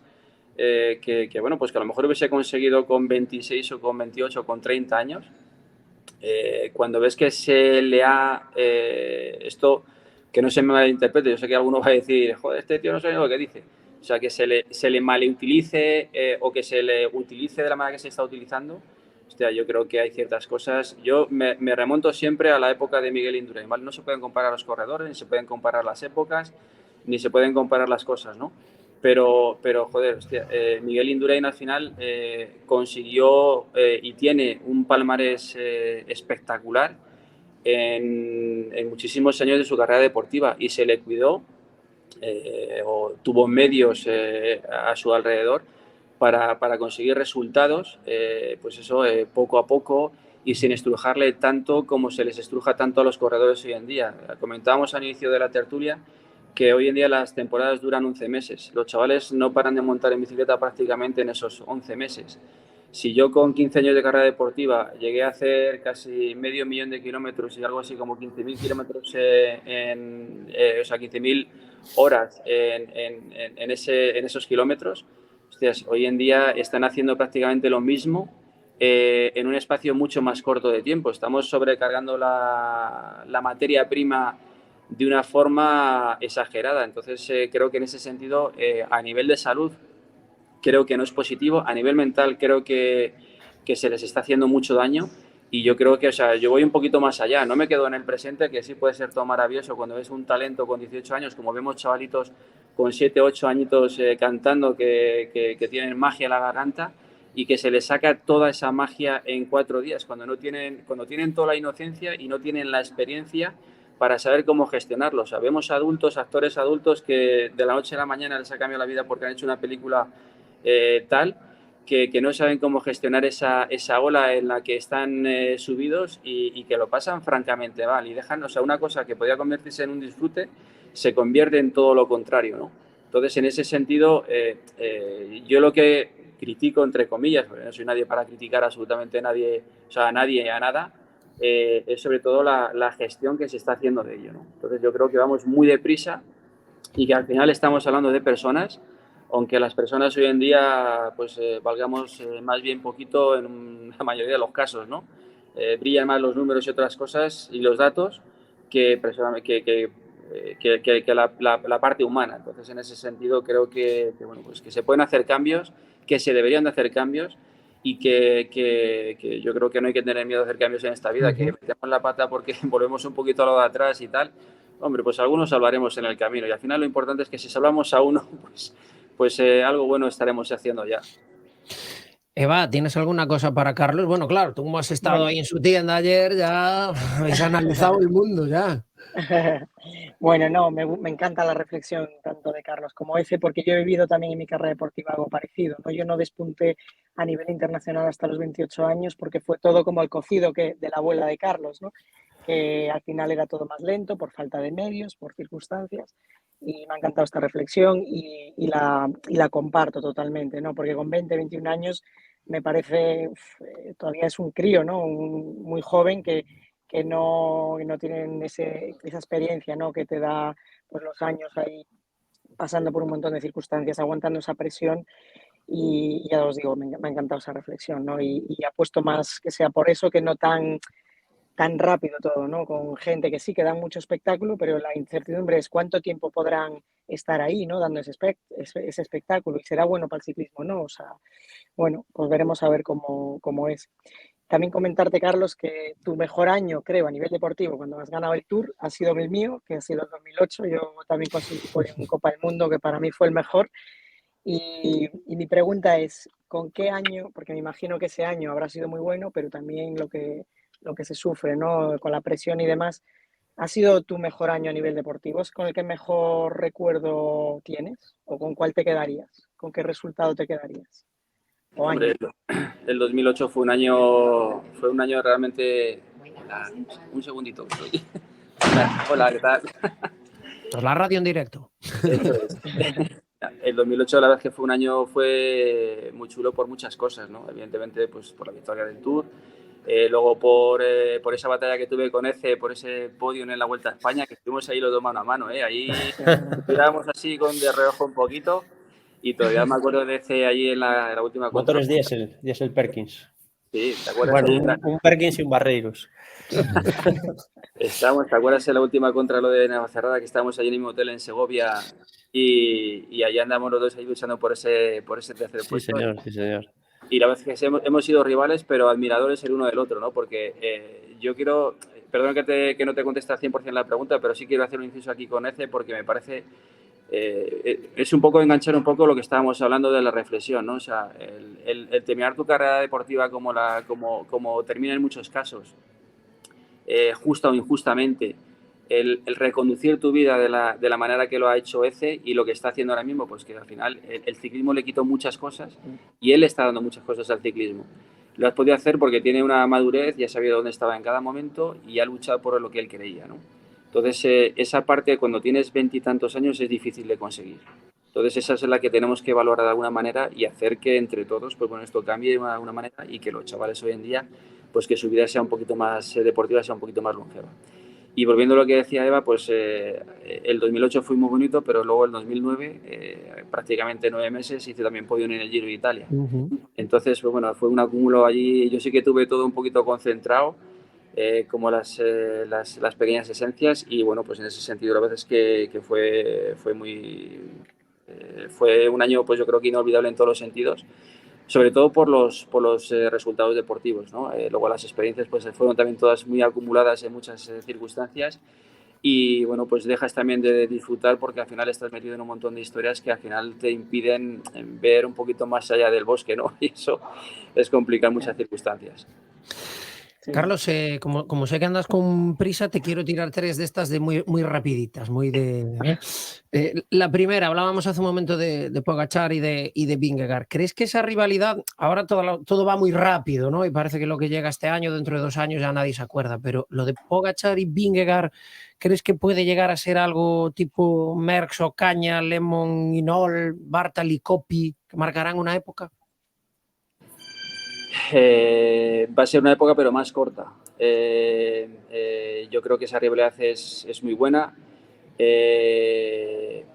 [SPEAKER 6] bueno, pues que a lo mejor hubiese conseguido con 26 o con 28 o con 30 años, cuando ves que se le ha esto, que no se me malinterprete, yo sé que alguno va a decir, joder, este tío no sabe lo que dice, o sea, que se le malutilice o que se le utilice de la manera que se está utilizando. Hostia, yo creo que hay ciertas cosas. Yo me remonto siempre a la época de Miguel Indurain, ¿vale? No se pueden comparar los corredores, ni se pueden comparar las épocas, ni se pueden comparar las cosas, ¿no? Pero joder, hostia, Miguel Indurain al final consiguió y tiene un palmarés espectacular en muchísimos años de su carrera deportiva y se le cuidó o tuvo medios a su alrededor para conseguir resultados, pues eso, poco a poco y sin estrujarle tanto como se les estruja tanto a los corredores hoy en día. Comentábamos al inicio de la tertulia que hoy en día las temporadas duran 11 meses. Los chavales no paran de montar en bicicleta prácticamente en esos 11 meses. Si yo con 15 años de carrera deportiva llegué a hacer casi 500.000 de kilómetros y algo así como 15.000 kilómetros, o sea, 15.000 horas en esos kilómetros, hostias, hoy en día están haciendo prácticamente lo mismo en un espacio mucho más corto de tiempo. Estamos sobrecargando la materia prima de una forma exagerada. Entonces, creo que en ese sentido, a nivel de salud, creo que no es positivo. A nivel mental, creo que se les está haciendo mucho daño. Y yo creo que, o sea, yo voy un poquito más allá. No me quedo en el presente, que sí puede ser todo maravilloso cuando ves un talento con 18 años, como vemos chavalitos con 7, 8 añitos cantando que tienen magia en la garganta y que se les saca toda esa magia en 4 días, cuando tienen toda la inocencia y no tienen la experiencia para saber cómo gestionarlo. O sea, vemos actores adultos que de la noche a la mañana les ha cambiado la vida porque han hecho una película tal, que no saben cómo gestionar esa ola en la que están subidos y que lo pasan francamente mal y dejan, o sea, una cosa que podía convertirse en un disfrute se convierte en todo lo contrario, ¿no? Entonces, en ese sentido, yo lo que critico, entre comillas, porque no soy nadie para criticar absolutamente a nadie, o sea, a nadie, a nada, es sobre todo la gestión que se está haciendo de ello, ¿no? Entonces, yo creo que vamos muy deprisa y que al final estamos hablando de personas, aunque las personas hoy en día pues valgamos más bien poquito en la mayoría de los casos, ¿no? Brillan más los números y otras cosas y los datos que la parte humana. Entonces, en ese sentido, creo que bueno, pues que se pueden hacer cambios, que se deberían de hacer cambios y que yo creo que no hay que tener miedo de hacer cambios en esta vida, que metemos la pata porque volvemos un poquito a lo de atrás y tal. Hombre, pues algunos salvaremos en el camino y al final lo importante es que si salvamos a uno, pues algo bueno estaremos haciendo ya.
[SPEAKER 2] Eva, ¿tienes alguna cosa para Carlos? Bueno, claro, tú como has estado ahí en su tienda ayer, ya habéis analizado el mundo ya.
[SPEAKER 4] Bueno, no, me encanta la reflexión tanto de Carlos como ese, porque yo he vivido también en mi carrera deportiva algo parecido, ¿no? Yo no despunté a nivel internacional hasta los 28 años porque fue todo como el cocido de la abuela de Carlos, ¿no? Que al final era todo más lento por falta de medios, por circunstancias. y me ha encantado esta reflexión y la comparto totalmente, ¿no? Porque con 20, 21 años me parece, todavía es un crío, ¿no? Muy joven que no tienen esa experiencia, ¿no? Que te da pues, los años ahí pasando por un montón de circunstancias, aguantando esa presión y ya os digo, me ha encantado esa reflexión, ¿no? Y apuesto más que sea por eso que no tan rápido todo, ¿no? Con gente que sí que da mucho espectáculo, pero la incertidumbre es cuánto tiempo podrán estar ahí, ¿no? Dando ese espectáculo y será bueno para el ciclismo, ¿no? O sea, bueno, pues veremos a ver cómo es. También comentarte, Carlos, que tu mejor año, creo, a nivel deportivo, cuando has ganado el Tour, ha sido el mío, que ha sido el 2008. Yo también conseguí podio en Copa del Mundo, que para mí fue el mejor. Y mi pregunta es, ¿con qué año? Porque me imagino que ese año habrá sido muy bueno, pero también lo que se sufre, ¿no? Con la presión y demás. ¿Ha sido tu mejor año a nivel deportivo? ¿Es con el que mejor recuerdo tienes? ¿O con cuál te quedarías? ¿Con qué resultado te quedarías? ¿O año?
[SPEAKER 6] Hombre, el 2008 fue un año realmente... Un segundito. Hola, ¿qué tal?
[SPEAKER 2] Pues la radio en directo.
[SPEAKER 6] Eso es. El 2008 la verdad es que fue muy chulo por muchas cosas, ¿no? Evidentemente, pues por la victoria del Tour, luego por esa batalla que tuve con Ece, por ese podio en la Vuelta a España, que estuvimos ahí los dos mano a mano, ¿eh? Ahí tirábamos así de reojo un poquito y todavía me acuerdo de Ece allí en la última contra.
[SPEAKER 5] Motores diésel Perkins.
[SPEAKER 6] Sí, ¿te acuerdas?
[SPEAKER 5] Bueno, un Perkins y un Barreiros.
[SPEAKER 6] ¿Te acuerdas en la última contra lo de Navacerrada, que estábamos allí en el mismo hotel en Segovia y allá andamos los dos ahí luchando por ese tercer
[SPEAKER 5] Sí,
[SPEAKER 6] puesto?
[SPEAKER 5] señor, sí, señor.
[SPEAKER 6] Y la verdad es que hemos sido rivales, pero admiradores el uno del otro, ¿no? Porque yo quiero, perdón que no te conteste al 100% la pregunta, pero sí quiero hacer un inciso aquí con Ece porque me parece, es un poco enganchar un poco lo que estábamos hablando de la reflexión, ¿no? O sea, el terminar tu carrera deportiva como termina en muchos casos, justa o injustamente, el reconducir tu vida de la manera que lo ha hecho Ece y lo que está haciendo ahora mismo, pues que al final el ciclismo le quitó muchas cosas y él está dando muchas cosas al ciclismo. Lo has podido hacer porque tiene una madurez y ha sabido dónde estaba en cada momento y ha luchado por lo que él creía, ¿no? Entonces, esa parte cuando tienes 20 y tantos años es difícil de conseguir. Entonces, esa es la que tenemos que valorar de alguna manera y hacer que entre todos, pues bueno, esto cambie de alguna manera y que los chavales hoy en día, pues que su vida sea un poquito más deportiva, sea un poquito más longeva. Y volviendo a lo que decía Eva, pues el 2008 fue muy bonito, pero luego el 2009, prácticamente 9 meses, hice también podio en el Giro de Italia. Entonces, pues bueno, fue un acúmulo allí. Yo sí que tuve todo un poquito concentrado, como las pequeñas esencias, y bueno, pues en ese sentido la verdad es que fue un año, pues yo creo que inolvidable en todos los sentidos, sobre todo por los resultados deportivos, ¿no? Luego las experiencias pues fueron también todas muy acumuladas en muchas circunstancias y bueno, pues dejas también de disfrutar porque al final estás metido en un montón de historias que al final te impiden ver un poquito más allá del bosque, ¿no? Y eso es complicar muchas circunstancias.
[SPEAKER 4] Sí.
[SPEAKER 2] Carlos, como sé que andas con prisa, te quiero tirar 3 de estas de muy, muy rapiditas, muy de... la primera, hablábamos hace un momento de Pogačar y de Vingegaard. ¿Crees que esa rivalidad, ahora todo va muy rápido, ¿no? Y parece que lo que llega este año, dentro de 2 años ya nadie se acuerda, pero lo de Pogačar y Vingegaard, ¿crees que puede llegar a ser algo tipo Merckx, Ocaña, Lemon, Hinault, Bartali, Coppi, que marcarán una época?
[SPEAKER 6] Va a ser una época pero más corta. Yo creo que esa rivalidad es muy buena,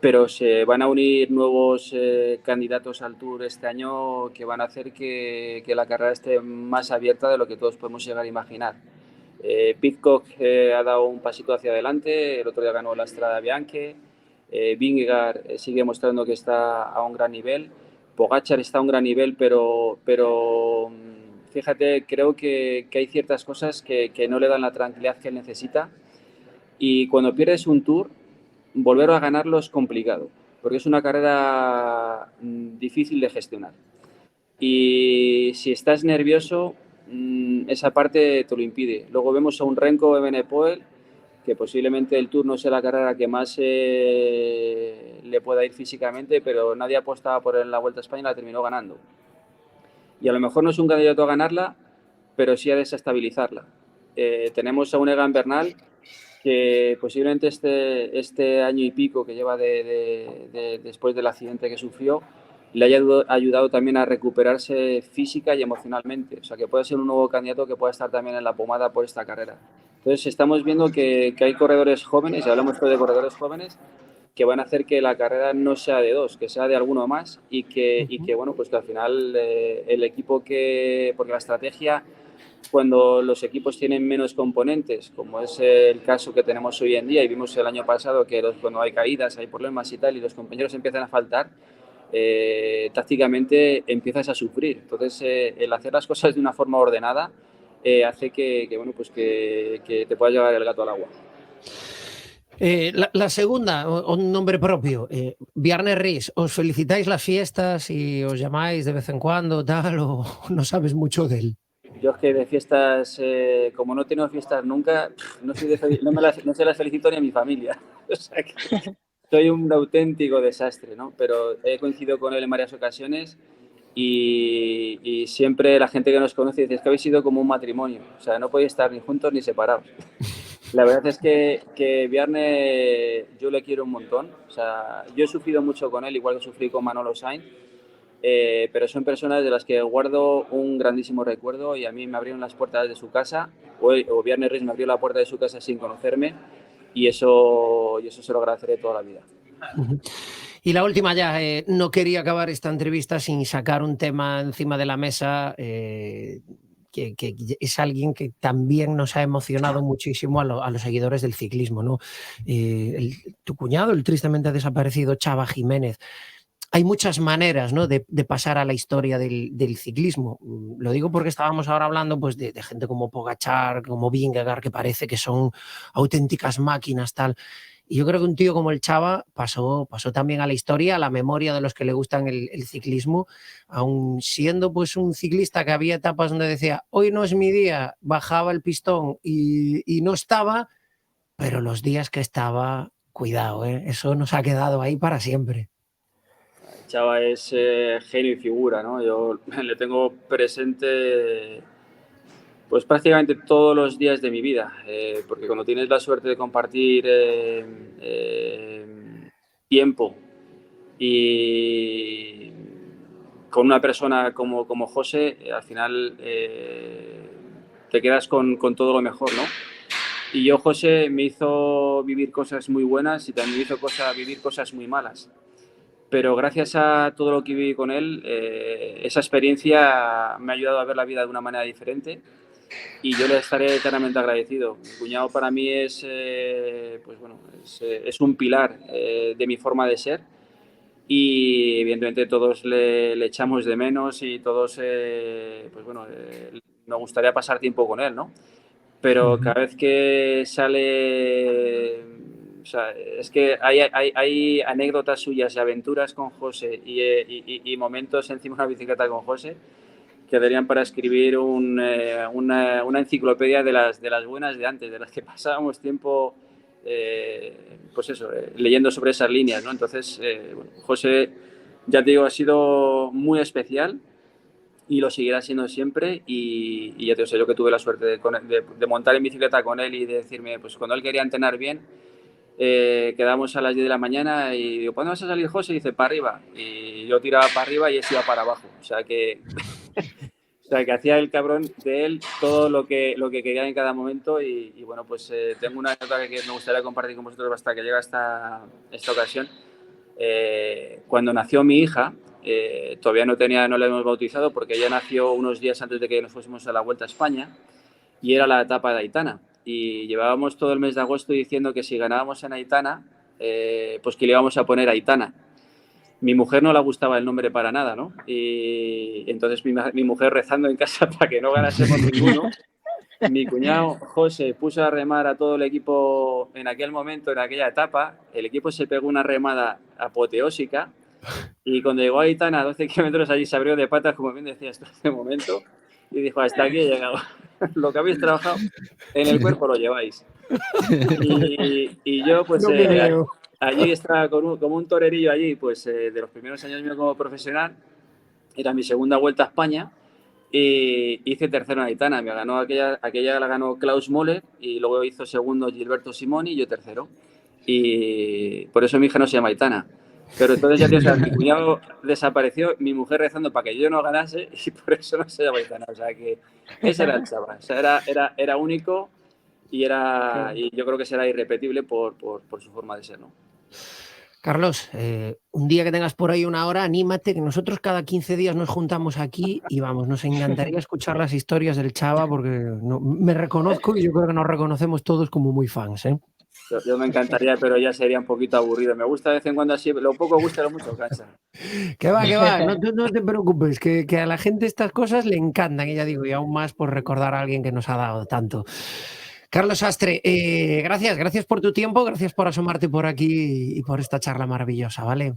[SPEAKER 6] pero se van a unir nuevos candidatos al Tour este año que van a hacer que la carrera esté más abierta de lo que todos podemos llegar a imaginar. Pidcock ha dado un pasito hacia adelante, el otro día ganó la Strade Bianche, Vingegaard sigue mostrando que está a un gran nivel, Pogačar está a un gran nivel, pero fíjate, creo que hay ciertas cosas que no le dan la tranquilidad que él necesita y cuando pierdes un Tour, volver a ganarlo es complicado, porque es una carrera difícil de gestionar. Y si estás nervioso, esa parte te lo impide. Luego vemos a un Renko Evenepoel, que posiblemente el Tour no sea la carrera que más le pueda ir físicamente, pero nadie apostaba por él en la Vuelta a España y la terminó ganando. Y a lo mejor no es un candidato a ganarla, pero sí a desestabilizarla. Tenemos a un Egan Bernal que posiblemente este año y pico que lleva después del accidente que sufrió le haya ayudado también a recuperarse física y emocionalmente. O sea, que puede ser un nuevo candidato que pueda estar también en la pomada por esta carrera. Entonces, estamos viendo que hay corredores jóvenes, y hablamos de corredores jóvenes, que van a hacer que la carrera no sea de dos, que sea de alguno más y que bueno, pues que al final el equipo porque la estrategia, cuando los equipos tienen menos componentes, como es el caso que tenemos hoy en día y vimos el año pasado que cuando hay caídas, hay problemas y tal, y los compañeros empiezan a faltar, tácticamente empiezas a sufrir. Entonces, el hacer las cosas de una forma ordenada hace bueno, pues que te pueda llevar el gato al agua.
[SPEAKER 2] La segunda, un nombre propio, Bjarne Riis. ¿Os felicitáis las fiestas y os llamáis de vez en cuando, tal, o no sabes mucho de él?
[SPEAKER 6] Yo es que de fiestas, como no he tenido fiestas nunca, no se las felicito ni a mi familia. O sea que soy un auténtico desastre, ¿no? Pero he coincidido con él en varias ocasiones y siempre la gente que nos conoce dice, es que habéis sido como un matrimonio. O sea, no podéis estar ni juntos ni separados. La verdad es que Bjarne yo le quiero un montón. O sea, yo he sufrido mucho con él, igual que sufrí con Manolo Sainz. Pero son personas de las que guardo un grandísimo recuerdo y a mí me abrieron las puertas de su casa o Bjarne Riis me abrió la puerta de su casa sin conocerme y eso se lo agradeceré toda la vida.
[SPEAKER 2] Y la última ya, no quería acabar esta entrevista sin sacar un tema encima de la mesa que es alguien que también nos ha emocionado muchísimo a los seguidores del ciclismo, ¿no? Tu cuñado, el tristemente desaparecido Chava Jiménez. Hay muchas maneras, ¿no?, de pasar a la historia del ciclismo. Lo digo porque estábamos ahora hablando pues, de gente como Pogačar, como Vingegaard, que parece que son auténticas máquinas, tal. Y yo creo que un tío como el Chava pasó también a la historia, a la memoria de los que le gustan el ciclismo, aun siendo pues un ciclista que había etapas donde decía, hoy no es mi día, bajaba el pistón y no estaba, pero los días que estaba, cuidado, eso nos ha quedado ahí para siempre.
[SPEAKER 6] Chava es genio y figura, ¿no? Yo le tengo presente pues prácticamente todos los días de mi vida, porque cuando tienes la suerte de compartir tiempo y con una persona como José, al final te quedas con todo lo mejor, ¿no? Y yo, José, me hizo vivir cosas muy buenas y también me hizo vivir cosas muy malas. Pero gracias a todo lo que viví con él, esa experiencia me ha ayudado a ver la vida de una manera diferente y yo le estaré eternamente agradecido. Mi cuñado para mí es un pilar de mi forma de ser y evidentemente todos le echamos de menos y todos, me gustaría pasar tiempo con él, ¿no? Pero cada vez que sale... O sea, es que hay anécdotas suyas y aventuras con José y momentos encima de una bicicleta con José que darían para escribir una enciclopedia de las buenas de antes, de las que pasábamos tiempo leyendo sobre esas líneas, ¿no? Entonces, José, ya te digo, ha sido muy especial y lo seguirá siendo siempre y ya te digo, yo que tuve la suerte de montar en bicicleta con él y de decirme, pues cuando él quería entrenar bien, quedamos a las 10 de la mañana y digo, ¿cuándo vas a salir, José? Y dice, para arriba. Y yo tiraba para arriba y él iba para abajo. O sea que hacía el cabrón de él todo lo que quería en cada momento y bueno, pues tengo una anécdota que me gustaría compartir con vosotros hasta que llega esta ocasión. Cuando nació mi hija, todavía no la hemos bautizado porque ella nació unos días antes de que nos fuésemos a la Vuelta a España y era la etapa de Aitana. Y llevábamos todo el mes de agosto diciendo que si ganábamos en Aitana, pues que le íbamos a poner Aitana. Mi mujer no le gustaba el nombre para nada, ¿no? Y entonces mi mujer rezando en casa para que no ganásemos ninguno. Mi cuñado José puso a remar a todo el equipo en aquel momento, en aquella etapa. El equipo se pegó una remada apoteósica y cuando llegó a Aitana, a 12 kilómetros, allí se abrió de patas, como bien decías tú en este momento, y dijo, hasta aquí he llegado. Lo que habéis trabajado en el cuerpo lo lleváis. Y yo, pues, allí estaba como un torerillo allí, pues, de los primeros años míos como profesional. Era mi segunda Vuelta a España y hice tercero en Aitana. Me ganó aquella la ganó Klaus Moller y luego hizo segundo Gilberto Simoni y yo tercero. Y por eso mi hija no se llama Aitana. Pero entonces ya tienes a mi cuñado desapareció, mi mujer rezando para que yo no ganase y por eso no se llama Aitana. O sea que ese era el chaval. O sea, era único y yo creo que será irrepetible por su forma de ser, ¿no?
[SPEAKER 2] Carlos, un día que tengas por ahí una hora, anímate, que nosotros cada 15 días nos juntamos aquí y vamos, nos encantaría escuchar las historias del Chava porque me reconozco y yo creo que nos reconocemos todos como muy fans, ¿eh?
[SPEAKER 6] Yo me encantaría, pero ya sería un poquito aburrido. Me gusta de vez en cuando así, lo poco gusta, lo mucho cansa.
[SPEAKER 2] Que va, no te preocupes, que a la gente estas cosas le encantan, y ya digo, y aún más por recordar a alguien que nos ha dado tanto. Carlos Sastre, gracias por tu tiempo, gracias por asomarte por aquí y por esta charla maravillosa, ¿vale?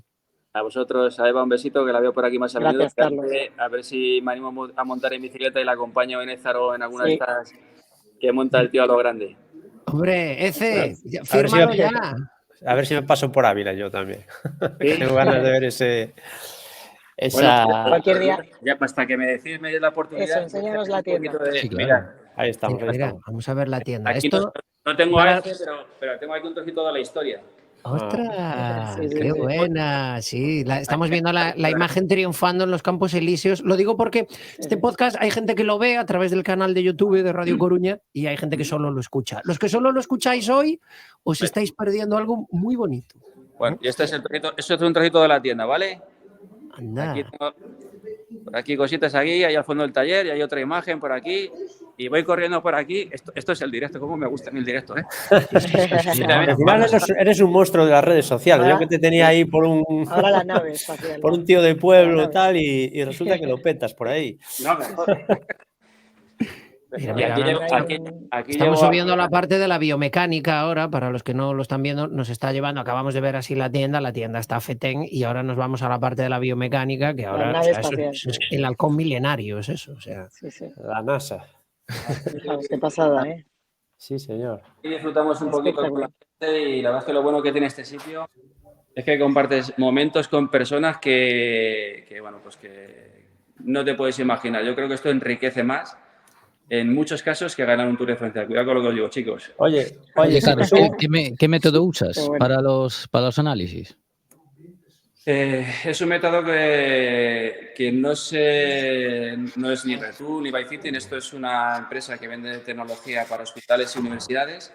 [SPEAKER 6] A vosotros, a Eva, un besito, que la veo por aquí más a menudo.
[SPEAKER 4] Gracias, Carlos.
[SPEAKER 6] A ver si me animo a montar en bicicleta y la acompaño en Ézaro o en alguna de estas que monta el tío a lo grande.
[SPEAKER 2] Hombre, Ece, fírmalo ya.
[SPEAKER 5] A ver si me paso por Ávila yo también.
[SPEAKER 6] ¿Sí?
[SPEAKER 5] Tengo ganas de ver esa...
[SPEAKER 4] Bueno, cualquier día.
[SPEAKER 6] Ya hasta que me decís, me des la oportunidad.
[SPEAKER 4] Eso, enséñanos la tienda.
[SPEAKER 3] Sí, claro.
[SPEAKER 6] Mira,
[SPEAKER 5] Ahí estamos.
[SPEAKER 2] Mira, vamos a ver la tienda.
[SPEAKER 6] aquí
[SPEAKER 2] Esto...
[SPEAKER 6] no tengo a este, pero tengo aquí un trocito de la historia.
[SPEAKER 2] ¡Ostras!
[SPEAKER 4] Sí,
[SPEAKER 2] ¡Qué buena! Sí, estamos viendo la imagen triunfando en los Campos Elíseos. Lo digo porque este podcast hay gente que lo ve a través del canal de YouTube de Radio Coruña y hay gente que solo lo escucha. Los que solo lo escucháis hoy, os estáis perdiendo algo muy bonito.
[SPEAKER 6] Bueno, y este es el trocito, eso es un trocito de la tienda, ¿vale?
[SPEAKER 2] Anda.
[SPEAKER 6] Aquí tengo, por aquí cositas aquí, ahí al fondo del taller y hay otra imagen por aquí. Y voy corriendo por aquí. Esto es el directo. ¿Cómo me gusta a mí el directo, eh?
[SPEAKER 5] Al final eres un monstruo de las redes sociales. Yo que te tenía ahí por un
[SPEAKER 4] Ahora la nave espacial.
[SPEAKER 5] por un tío de pueblo tal y resulta que lo petas por ahí.
[SPEAKER 6] No, mejor.
[SPEAKER 2] Mira,
[SPEAKER 6] Aquí
[SPEAKER 2] estamos
[SPEAKER 6] llevo
[SPEAKER 2] subiendo la parte de la biomecánica ahora, para los que no lo están viendo, nos está llevando, acabamos de ver así la tienda está FETEN y ahora nos vamos a la parte de la biomecánica, que ahora
[SPEAKER 4] nave
[SPEAKER 2] eso es el halcón milenario, es eso. O sea.
[SPEAKER 4] Sí.
[SPEAKER 5] La NASA.
[SPEAKER 4] Fijaos, qué pasada, ¿eh?
[SPEAKER 5] Sí, señor.
[SPEAKER 6] Y disfrutamos un poquito con la gente y la verdad es que lo bueno que tiene este sitio es que compartes momentos con personas que bueno, pues que no te puedes imaginar. Yo creo que esto enriquece más en muchos casos que ganar un Tour de Francia. Cuidado con lo que os digo, chicos.
[SPEAKER 5] Oye,
[SPEAKER 3] Carlos, ¿qué método usas
[SPEAKER 4] Qué bueno.
[SPEAKER 3] para los análisis?
[SPEAKER 6] Es un método que no es ni Retu ni Bicity. Esto es una empresa que vende tecnología para hospitales y universidades.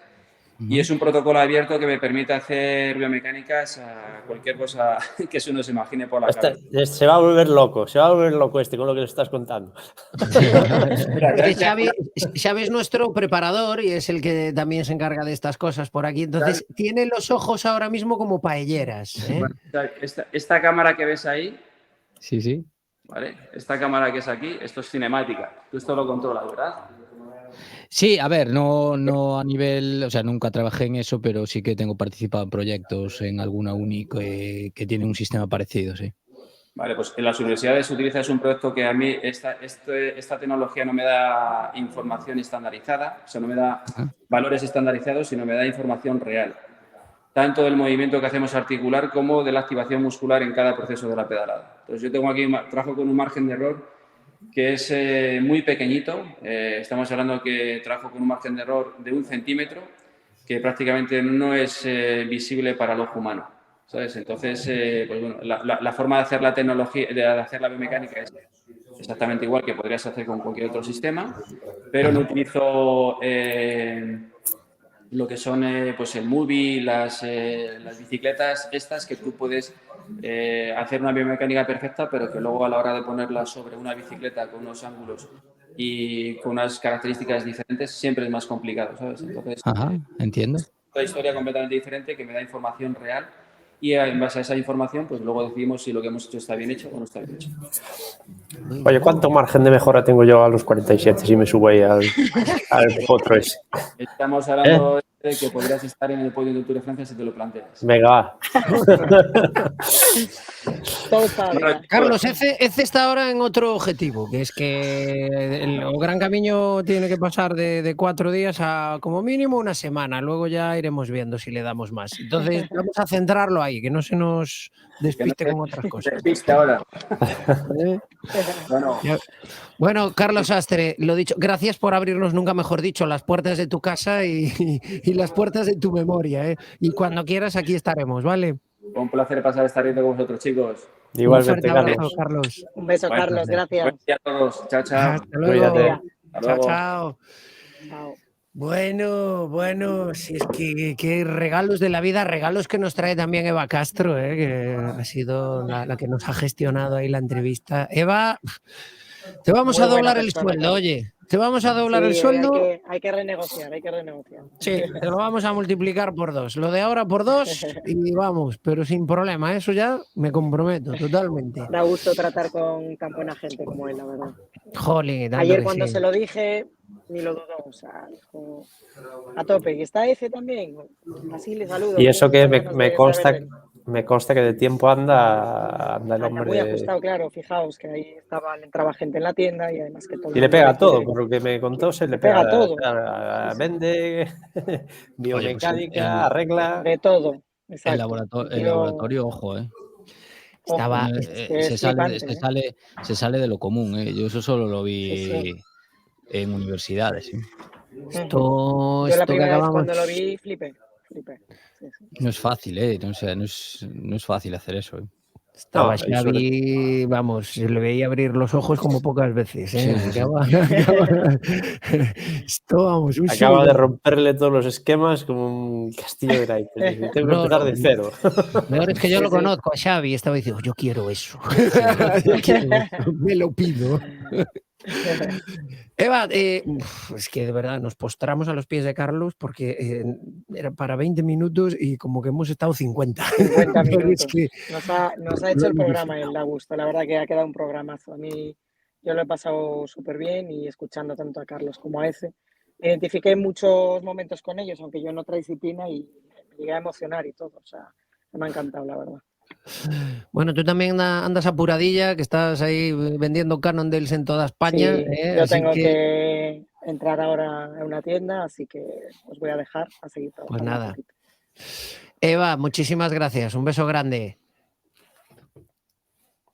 [SPEAKER 6] Y es un protocolo abierto que me permite hacer biomecánicas a cualquier cosa que uno se imagine por la cabeza.
[SPEAKER 5] Se va a volver loco con lo que le estás contando.
[SPEAKER 2] Es que Xavi es nuestro preparador y es el que también se encarga de estas cosas por aquí. Entonces, tiene los ojos ahora mismo como paelleras, ¿eh?
[SPEAKER 6] Esta cámara que ves ahí,
[SPEAKER 3] Sí.
[SPEAKER 6] ¿vale? Esta cámara que es aquí, esto es cinemática. Tú esto lo controlas, ¿verdad?
[SPEAKER 3] Sí, a ver, no a nivel, o sea, nunca trabajé en eso, pero sí que tengo participado en proyectos en alguna uni que tiene un sistema parecido, sí.
[SPEAKER 6] Vale, pues en las universidades se utiliza, es un proyecto que a mí esta tecnología no me da información estandarizada, o sea, no me da valores estandarizados, sino me da información real, tanto del movimiento que hacemos articular como de la activación muscular en cada proceso de la pedalada. Entonces yo tengo aquí, trabajo con un margen de error que es muy pequeñito. Estamos hablando que trabajo con un margen de error de 1 centímetro, que prácticamente no es visible para el ojo humano, ¿sabes? Entonces, pues bueno, la forma de hacer la tecnología, de hacer la biomecánica es exactamente igual que podrías hacer con cualquier otro sistema, pero no utilizo lo que son pues el Movie, las bicicletas estas que tú puedes hacer una biomecánica perfecta, pero que luego a la hora de ponerla sobre una bicicleta con unos ángulos y con unas características diferentes siempre es más complicado, ¿sabes? Entonces,
[SPEAKER 3] entiendo.
[SPEAKER 6] Es una historia completamente diferente que me da información real y en base a esa información pues luego decidimos si lo que hemos hecho está bien hecho o no está bien hecho.
[SPEAKER 5] Oye, ¿cuánto margen de mejora tengo yo a los 47 si me subo ahí al otro ese?
[SPEAKER 6] Estamos hablando de que podrías estar en el podio del Tour de Francia si te lo planteas.
[SPEAKER 5] Venga, va.
[SPEAKER 4] Todo está bien.
[SPEAKER 2] Carlos, Ece está ahora en otro objetivo, que es que el Gran Camino tiene que pasar de 4 días a como mínimo una semana. Luego ya iremos viendo si le damos más. Entonces vamos a centrarlo ahí, que no se nos despiste con otras cosas.
[SPEAKER 6] Despiste ahora.
[SPEAKER 2] ¿Eh?
[SPEAKER 6] Bueno,
[SPEAKER 2] Bueno, Carlos Sastre, lo dicho, gracias por abrirnos, nunca mejor dicho, las puertas de tu casa y las puertas de tu memoria. Y cuando quieras, aquí estaremos, ¿vale?
[SPEAKER 6] un placer pasar esta tarde con vosotros, chicos.
[SPEAKER 2] Un
[SPEAKER 5] Igualmente,
[SPEAKER 2] fuerte abrazo,
[SPEAKER 5] Carlos.
[SPEAKER 2] Carlos.
[SPEAKER 4] Un beso,
[SPEAKER 6] Buen
[SPEAKER 4] Carlos,
[SPEAKER 6] placer.
[SPEAKER 4] gracias.
[SPEAKER 6] Buen día a todos. Chao, chao.
[SPEAKER 2] Hasta luego.
[SPEAKER 5] Cuídate.
[SPEAKER 6] Hasta
[SPEAKER 2] Chao,
[SPEAKER 6] luego.
[SPEAKER 2] chao.
[SPEAKER 4] Chao.
[SPEAKER 2] Bueno, si es que qué regalos de la vida, regalos que nos trae también Eva Castro, que ha sido la que nos ha gestionado ahí la entrevista. Eva, te vamos
[SPEAKER 4] Muy
[SPEAKER 2] a doblar
[SPEAKER 4] buena
[SPEAKER 2] el
[SPEAKER 4] persona,
[SPEAKER 2] sueldo,
[SPEAKER 4] Carlos.
[SPEAKER 2] oye. Te vamos a doblar el
[SPEAKER 4] Sí,
[SPEAKER 2] sueldo.
[SPEAKER 4] hay que renegociar, hay que renegociar.
[SPEAKER 2] Sí, te lo vamos a multiplicar por 2. Lo de ahora por 2 y vamos, pero sin problema. Eso ya me comprometo totalmente.
[SPEAKER 4] Da gusto tratar con tan buena gente como él, la verdad.
[SPEAKER 2] Jolín, tanto
[SPEAKER 4] Ayer
[SPEAKER 2] que
[SPEAKER 4] cuando
[SPEAKER 2] sí.
[SPEAKER 4] se lo dije, ni lo dudó, o sea, dijo a tope. ¿Y está Ece también? Así le saludo.
[SPEAKER 5] Y eso que
[SPEAKER 4] muchas ganas
[SPEAKER 5] me
[SPEAKER 4] de
[SPEAKER 5] consta,
[SPEAKER 4] saber de él.
[SPEAKER 5] me consta que de tiempo anda el
[SPEAKER 4] Anda muy
[SPEAKER 5] hombre.
[SPEAKER 4] ajustado, claro, fijaos que ahí entraba gente en la tienda y además que todo.
[SPEAKER 5] Y le pega a todo, por lo que me contó, se le
[SPEAKER 4] Le pega a
[SPEAKER 5] pega
[SPEAKER 4] todo.
[SPEAKER 5] Vende, biomecánica, arregla.
[SPEAKER 4] De todo,
[SPEAKER 3] El
[SPEAKER 4] exacto.
[SPEAKER 3] laboratorio, ojo,
[SPEAKER 2] Estaba.
[SPEAKER 3] se sale de lo común, Yo eso solo lo vi en universidades.
[SPEAKER 2] Esto
[SPEAKER 4] Yo la
[SPEAKER 2] que
[SPEAKER 4] primera vez
[SPEAKER 2] acabamos.
[SPEAKER 4] cuando lo vi, flipé. Sí.
[SPEAKER 3] No es fácil, O sea, no es fácil hacer eso,
[SPEAKER 2] Estaba
[SPEAKER 5] No, y
[SPEAKER 2] Xavi, vamos, se le veía abrir los ojos como pocas veces.
[SPEAKER 3] Sí.
[SPEAKER 2] Esto, vamos, un
[SPEAKER 5] Acaba de
[SPEAKER 2] subidón.
[SPEAKER 5] romperle todos los esquemas como un castillo de naipes. Dice, tengo que empezar de cero.
[SPEAKER 2] Mejor es que yo
[SPEAKER 4] Sí,
[SPEAKER 2] lo
[SPEAKER 4] sí.
[SPEAKER 2] conozco a Xavi y estaba diciendo, yo quiero eso. Yo quiero eso, me lo pido. Eva, es que de verdad nos postramos a los pies de Carlos porque era para 20 minutos y como que hemos estado 50.
[SPEAKER 4] 50
[SPEAKER 2] Pero
[SPEAKER 4] minutos.
[SPEAKER 2] es que
[SPEAKER 4] Nos ha hecho el programa, él da gusto. La verdad que ha quedado un programazo. A mí yo lo he pasado súper bien y escuchando tanto a Carlos como a Ece. Me identifiqué en muchos momentos con ellos, aunque yo en otra disciplina y me llegué a emocionar y todo. O sea, me ha encantado, la verdad.
[SPEAKER 2] Bueno, tú también andas apuradilla, que estás ahí vendiendo Cannondales en toda España.
[SPEAKER 4] Sí, yo
[SPEAKER 2] así
[SPEAKER 4] tengo que entrar ahora a una tienda, así que os voy a dejar a seguir trabajando.
[SPEAKER 2] Pues nada.
[SPEAKER 4] un poquito.
[SPEAKER 2] Eva, muchísimas gracias. Un beso grande.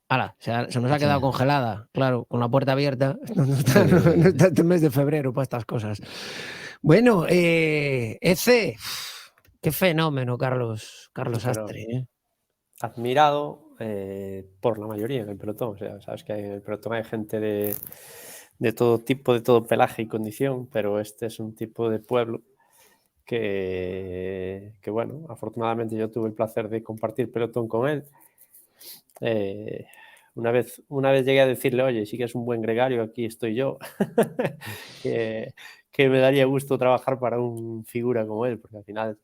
[SPEAKER 2] Hala, se nos ha quedado congelada, claro, con la puerta abierta. No está este mes de febrero para estas cosas. Bueno, Ece, qué fenómeno, Carlos Sastre.
[SPEAKER 5] Admirado por la mayoría en el pelotón. O sea, sabes que en el pelotón hay gente de todo tipo, de todo pelaje y condición, pero este es un tipo de pueblo que bueno, afortunadamente yo tuve el placer de compartir pelotón con él. Una vez llegué a decirle, oye, sí que es un buen gregario, aquí estoy yo, que me daría gusto trabajar para un figura como él, porque al final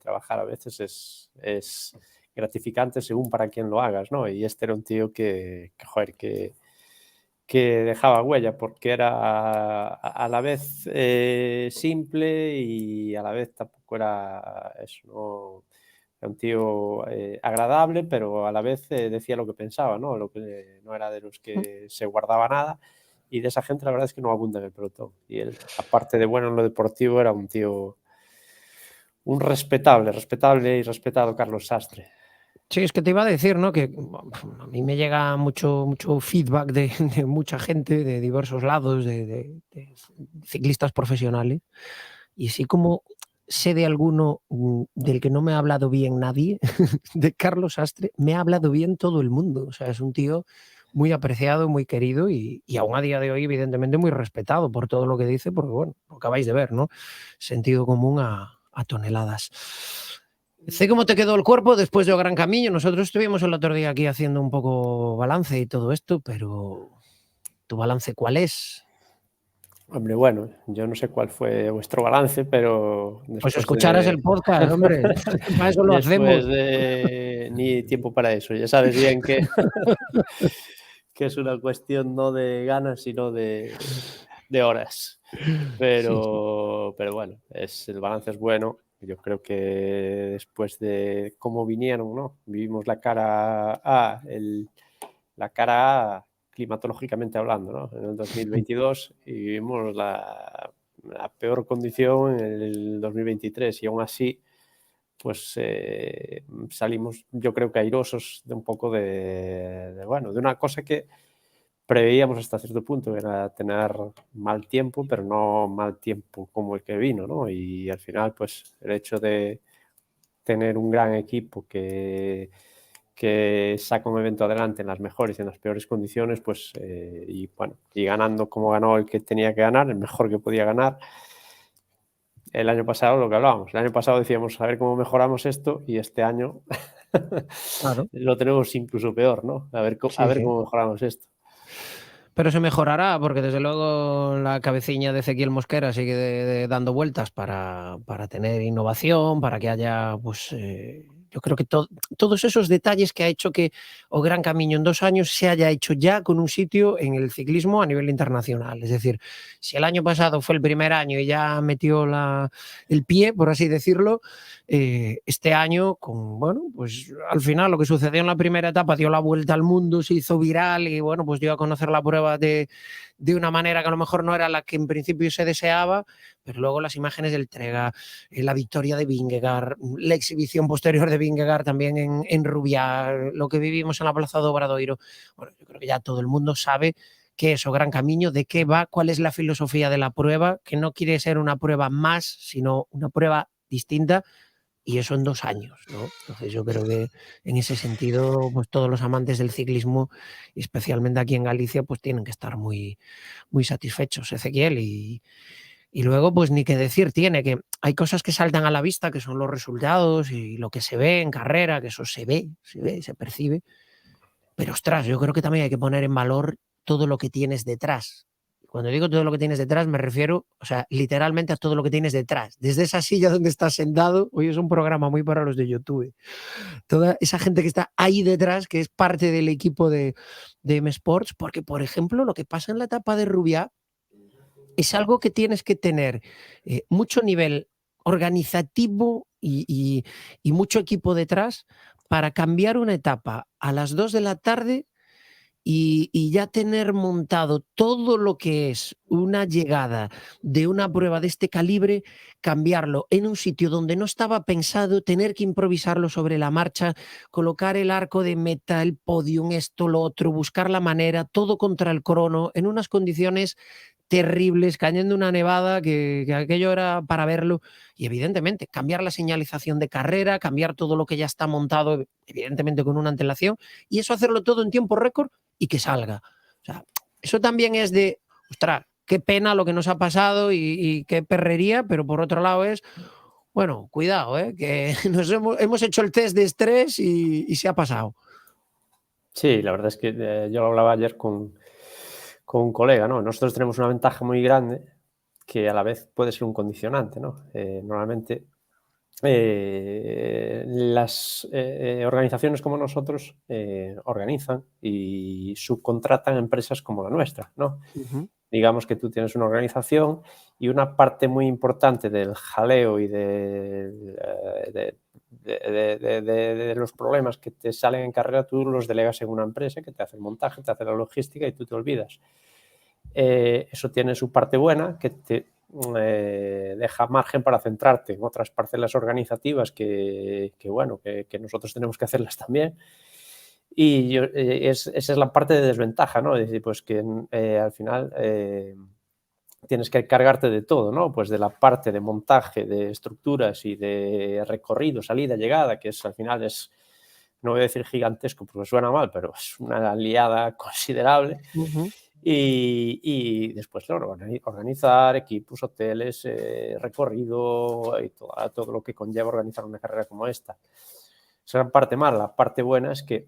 [SPEAKER 5] trabajar a veces es gratificante según para quien lo hagas, ¿no? Y este era un tío que dejaba huella, porque era a la vez simple y a la vez tampoco era eso, ¿no? Era un tío agradable, pero a la vez decía lo que pensaba, ¿no? Lo que no era de los que se guardaba nada, y de esa gente la verdad es que no abunda en el pelotón. Y él, aparte de bueno en lo deportivo, era un tío, un respetable y respetado Carlos Sastre.
[SPEAKER 2] Sí, es que te iba a decir, ¿no? Que a mí me llega mucho feedback de mucha gente de diversos lados, de ciclistas profesionales, y así como sé de alguno del que no me ha hablado bien nadie, de Carlos Sastre, me ha hablado bien todo el mundo. O sea, es un tío muy apreciado, muy querido y aún a día de hoy, evidentemente, muy respetado por todo lo que dice, porque, bueno, lo acabáis de ver, ¿no? Sentido común a toneladas. Sé cómo te quedó el cuerpo después de Gran Camino. Nosotros estuvimos el otro día aquí haciendo un poco balance y todo esto, pero ¿tu balance cuál es?
[SPEAKER 5] Hombre, bueno, yo no sé cuál fue vuestro balance, pero...
[SPEAKER 2] Pues escucharas el podcast, hombre. Para eso lo hacemos.
[SPEAKER 5] Ni tiempo para eso. Ya sabes bien que es una cuestión no de ganas, sino de horas. Pero bueno, el balance es bueno. Yo creo que después de cómo vinieron, ¿no? Vivimos la cara A, la cara A climatológicamente hablando, ¿no? En el 2022 y vivimos la peor condición en el 2023 y aún así pues salimos, yo creo que airosos de un poco bueno, de una cosa que preveíamos hasta cierto punto, era tener mal tiempo, pero no mal tiempo como el que vino, ¿no? Y al final, pues el hecho de tener un gran equipo que saca un evento adelante en las mejores y en las peores condiciones, pues, y bueno, y ganando como ganó el que tenía que ganar, el mejor que podía ganar. El año pasado, lo que hablábamos, el año pasado decíamos a ver cómo mejoramos esto y este año
[SPEAKER 2] Claro.
[SPEAKER 5] lo tenemos incluso peor, ¿no? A ver
[SPEAKER 2] Sí, sí.
[SPEAKER 5] cómo mejoramos esto.
[SPEAKER 2] Pero se mejorará, porque desde luego la cabeciña de Ezequiel Mosquera sigue dando vueltas para tener innovación, para que haya, pues, yo creo que todos esos detalles que ha hecho que o Gran Camino en 2 años se haya hecho ya con un sitio en el ciclismo a nivel internacional. Es decir, si el año pasado fue el primer año y ya metió el pie, por así decirlo, este año, bueno, pues al final lo que sucedió en la primera etapa dio la vuelta al mundo, se hizo viral y bueno, pues dio a conocer la prueba de una manera que a lo mejor no era la que en principio se deseaba, pero luego las imágenes del Trega, la victoria de Vingegaard, la exhibición posterior de Vingegaard también en Rubiá, lo que vivimos en la Plaza de Obradoiro, bueno, yo creo que ya todo el mundo sabe qué es o Gran Camino, de qué va, cuál es la filosofía de la prueba, que no quiere ser una prueba más, sino una prueba distinta, y eso en 2 años, ¿no? Entonces yo creo que en ese sentido, pues todos los amantes del ciclismo, y especialmente aquí en Galicia, pues tienen que estar muy, muy satisfechos, Ezequiel. Y luego, pues ni qué decir tiene, que hay cosas que saltan a la vista, que son los resultados y lo que se ve en carrera, que eso se ve, se percibe. Pero ostras, yo creo que también hay que poner en valor todo lo que tienes detrás. Cuando digo todo lo que tienes detrás, me refiero, o sea, literalmente a todo lo que tienes detrás. Desde esa silla donde estás sentado, hoy es un programa muy para los de YouTube. Toda esa gente que está ahí detrás, que es parte del equipo de M Sports, porque, por ejemplo, lo que pasa en la etapa de Rubiá es algo que tienes que tener mucho nivel organizativo y mucho equipo detrás para cambiar una etapa a las 2 de la tarde y ya tener montado todo lo que es una llegada de una prueba de este calibre, cambiarlo en un sitio donde no estaba pensado, tener que improvisarlo sobre la marcha, colocar el arco de meta, el podium, esto, lo otro, buscar la manera, todo contra el crono, en unas condiciones terribles, cayendo una nevada que aquello era para verlo, y evidentemente cambiar la señalización de carrera, cambiar todo lo que ya está montado, evidentemente con una antelación, y eso hacerlo todo en tiempo récord y que salga. O sea, eso también es de, ostras, qué pena lo que nos ha pasado y qué perrería, pero por otro lado es, bueno, cuidado, que hemos hecho el test de estrés y se ha pasado.
[SPEAKER 5] Sí, la verdad es que yo lo hablaba ayer con un colega, ¿no? Nosotros tenemos una ventaja muy grande que a la vez puede ser un condicionante, ¿no? Normalmente las organizaciones como nosotros organizan y subcontratan empresas como la nuestra, ¿no? Digamos que tú tienes una organización y una parte muy importante del jaleo y de los problemas que te salen en carrera, tú los delegas en una empresa que te hace el montaje, te hace la logística y tú te olvidas. Eso tiene su parte buena, que te deja margen para centrarte en otras parcelas organizativas que nosotros tenemos que hacerlas también. Y esa es la parte de desventaja, ¿no? Es decir, pues que al final tienes que cargarte de todo, ¿no? Pues de la parte de montaje, de estructuras y de recorrido, salida, llegada, que al final es, no voy a decir gigantesco porque suena mal, pero es una liada considerable. Y después, claro, organizar equipos, hoteles, recorrido y todo lo que conlleva organizar una carrera como esta. Esa es la parte mala. La parte buena es que,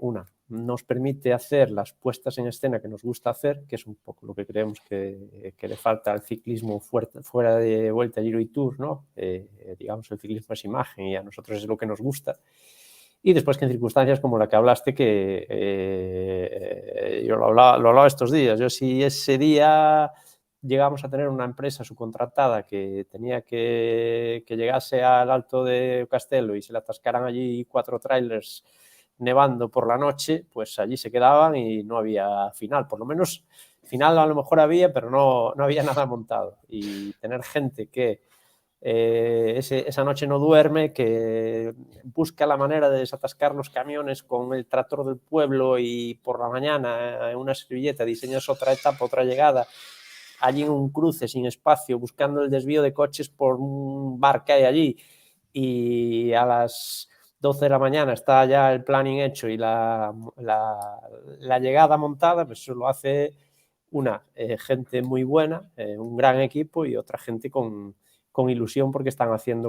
[SPEAKER 5] nos permite hacer las puestas en escena que nos gusta hacer, que es un poco lo que creemos que le falta al ciclismo fuera de Vuelta, Giro y Tour, ¿no? Digamos, el ciclismo es imagen y a nosotros es lo que nos gusta. Y después que en circunstancias como la que hablaste, que yo lo hablaba estos días, yo si ese día llegamos a tener una empresa subcontratada que tenía que llegase al alto de Castelo y se le atascaran allí 4 trailers nevando por la noche, pues allí se quedaban y no había final. Por lo menos final a lo mejor había, pero no había nada montado. Y tener gente que esa noche no duerme, que busca la manera de desatascar los camiones con el tractor del pueblo y por la mañana en una servilleta diseñas otra etapa, otra llegada, allí en un cruce sin espacio, buscando el desvío de coches por un bar que hay allí, y a las 12 de la mañana está ya el planning hecho y la llegada montada, pues eso lo hace una gente muy buena, un gran equipo, y otra gente con ilusión porque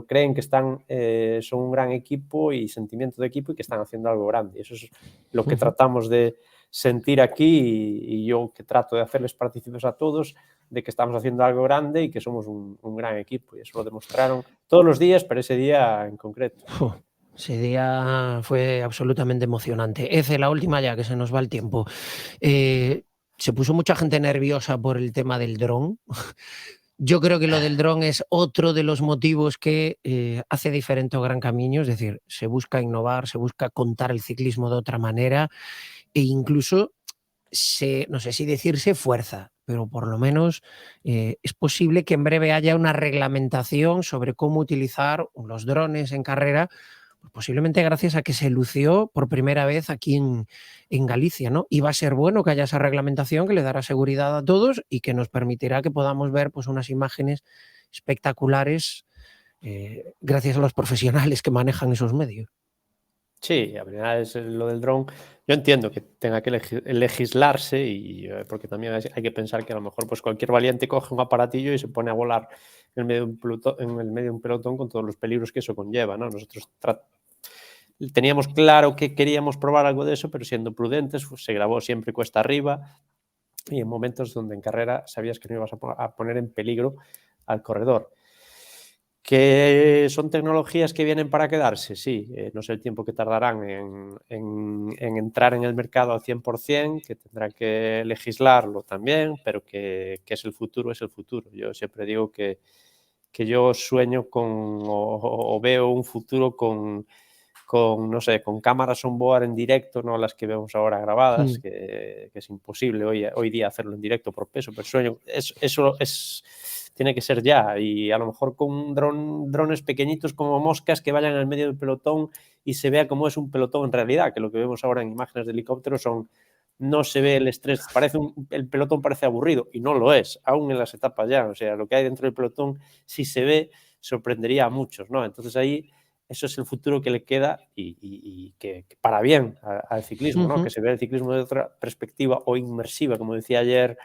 [SPEAKER 5] creen que son un gran equipo y sentimiento de equipo y que están haciendo algo grande. Y eso es lo que tratamos de sentir aquí, y yo que trato de hacerles partícipes a todos de que estamos haciendo algo grande y que somos un gran equipo, y eso lo demostraron todos los días, pero ese día en concreto.
[SPEAKER 2] Ese día fue absolutamente emocionante. Ece, la última ya, que se nos va el tiempo. Se puso mucha gente nerviosa por el tema del dron. Yo creo que lo del dron es otro de los motivos que hace diferente a Gran Camino, es decir, se busca innovar, se busca contar el ciclismo de otra manera, e incluso no sé si decirse fuerza, pero por lo menos es posible que en breve haya una reglamentación sobre cómo utilizar los drones en carrera, pues posiblemente gracias a que se lució por primera vez aquí en Galicia, ¿no? Y va a ser bueno que haya esa reglamentación que le dará seguridad a todos y que nos permitirá que podamos ver pues, unas imágenes espectaculares gracias a los profesionales que manejan esos medios.
[SPEAKER 5] Sí, a verdad es lo del dron. Yo entiendo que tenga que legislarse, y porque también hay que pensar que a lo mejor pues cualquier valiente coge un aparatillo y se pone a volar en el medio de un pelotón con todos los peligros que eso conlleva, ¿no? Nosotros teníamos claro que queríamos probar algo de eso, pero siendo prudentes, pues, se grabó siempre cuesta arriba y en momentos donde en carrera sabías que no ibas a poner en peligro al corredor. ¿Que son tecnologías que vienen para quedarse? Sí, no sé el tiempo que tardarán en entrar en el mercado al 100%, que tendrán que legislarlo también, pero que es el futuro, es el futuro. Yo siempre digo que yo sueño o veo un futuro con, no sé, con cámaras on board en directo, no las que vemos ahora grabadas, que es imposible hoy día hacerlo en directo por peso, pero sueño, eso tiene que ser ya, y a lo mejor con drones pequeñitos como moscas que vayan al medio del pelotón y se vea cómo es un pelotón en realidad, que lo que vemos ahora en imágenes de helicópteros no se ve el estrés, el pelotón parece aburrido, y no lo es, aún en las etapas ya, o sea, lo que hay dentro del pelotón, si se ve, sorprendería a muchos, ¿no? Entonces ahí eso es el futuro que le queda, y que para bien al ciclismo, ¿no? Que se vea el ciclismo de otra perspectiva o inmersiva, como decía ayer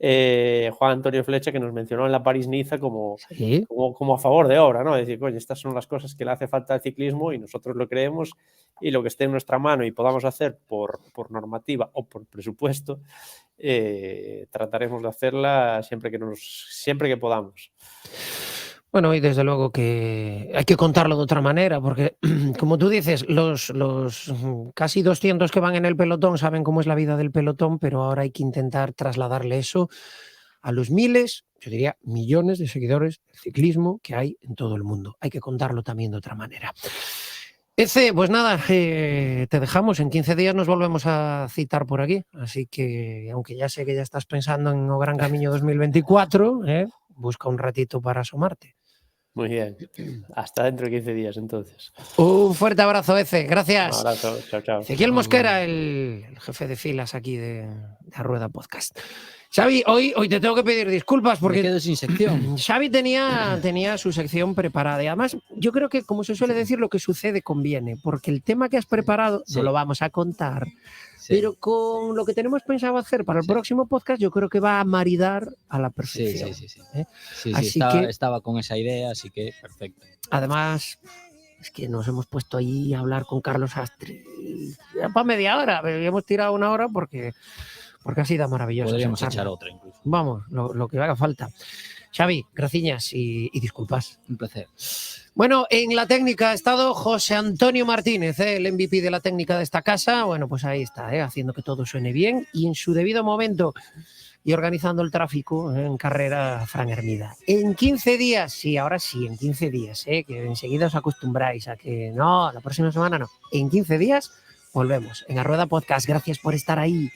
[SPEAKER 5] Juan Antonio Flecha, que nos mencionó en la París-Niza como a favor de obra, ¿no? Es decir, coño, estas son las cosas que le hace falta al ciclismo y nosotros lo creemos, y lo que esté en nuestra mano y podamos hacer por normativa o por presupuesto, trataremos de hacerla siempre que podamos.
[SPEAKER 2] Bueno, y desde luego que hay que contarlo de otra manera, porque como tú dices, los casi 200 que van en el pelotón saben cómo es la vida del pelotón, pero ahora hay que intentar trasladarle eso a los miles, yo diría millones de seguidores del ciclismo que hay en todo el mundo. Hay que contarlo también de otra manera. Ece, pues nada, te dejamos. En 15 días nos volvemos a citar por aquí. Así que, aunque ya sé que ya estás pensando en O Gran Camino 2024, busca un ratito para asomarte.
[SPEAKER 5] Muy bien. Hasta dentro de 15 días, entonces.
[SPEAKER 2] Un fuerte abrazo, Ece. Gracias.
[SPEAKER 5] Un abrazo. Chao, chao.
[SPEAKER 2] Ezequiel Mosquera, el jefe de filas aquí de Rueda Podcast. Xavi, hoy te tengo que pedir disculpas porque
[SPEAKER 3] me quedo sin sección.
[SPEAKER 2] Xavi tenía su sección preparada, y además yo creo que, como se suele decir, lo que sucede conviene, porque el tema que has preparado no lo vamos a contar, pero con lo que tenemos pensado hacer para el próximo podcast yo creo que va a maridar a la perfección.
[SPEAKER 3] Sí, estaba con esa idea, así que perfecto.
[SPEAKER 2] Además, es que nos hemos puesto ahí a hablar con Carlos Astre para media hora, pero hemos tirado una hora porque ha sido maravilloso.
[SPEAKER 3] Podríamos echar otra incluso.
[SPEAKER 2] Vamos, lo que haga falta. Xavi, graciñas y disculpas.
[SPEAKER 3] Un placer.
[SPEAKER 2] Bueno, en la técnica ha estado José Antonio Martínez, el MVP de la técnica de esta casa. Bueno, pues ahí está, haciendo que todo suene bien y en su debido momento. y organizando el tráfico en carrera Fran Hermida. En 15 días, sí, ahora sí, en 15 días, que enseguida os acostumbráis a que no, la próxima semana no. En 15 días volvemos en A Rueda Podcast. Gracias por estar ahí.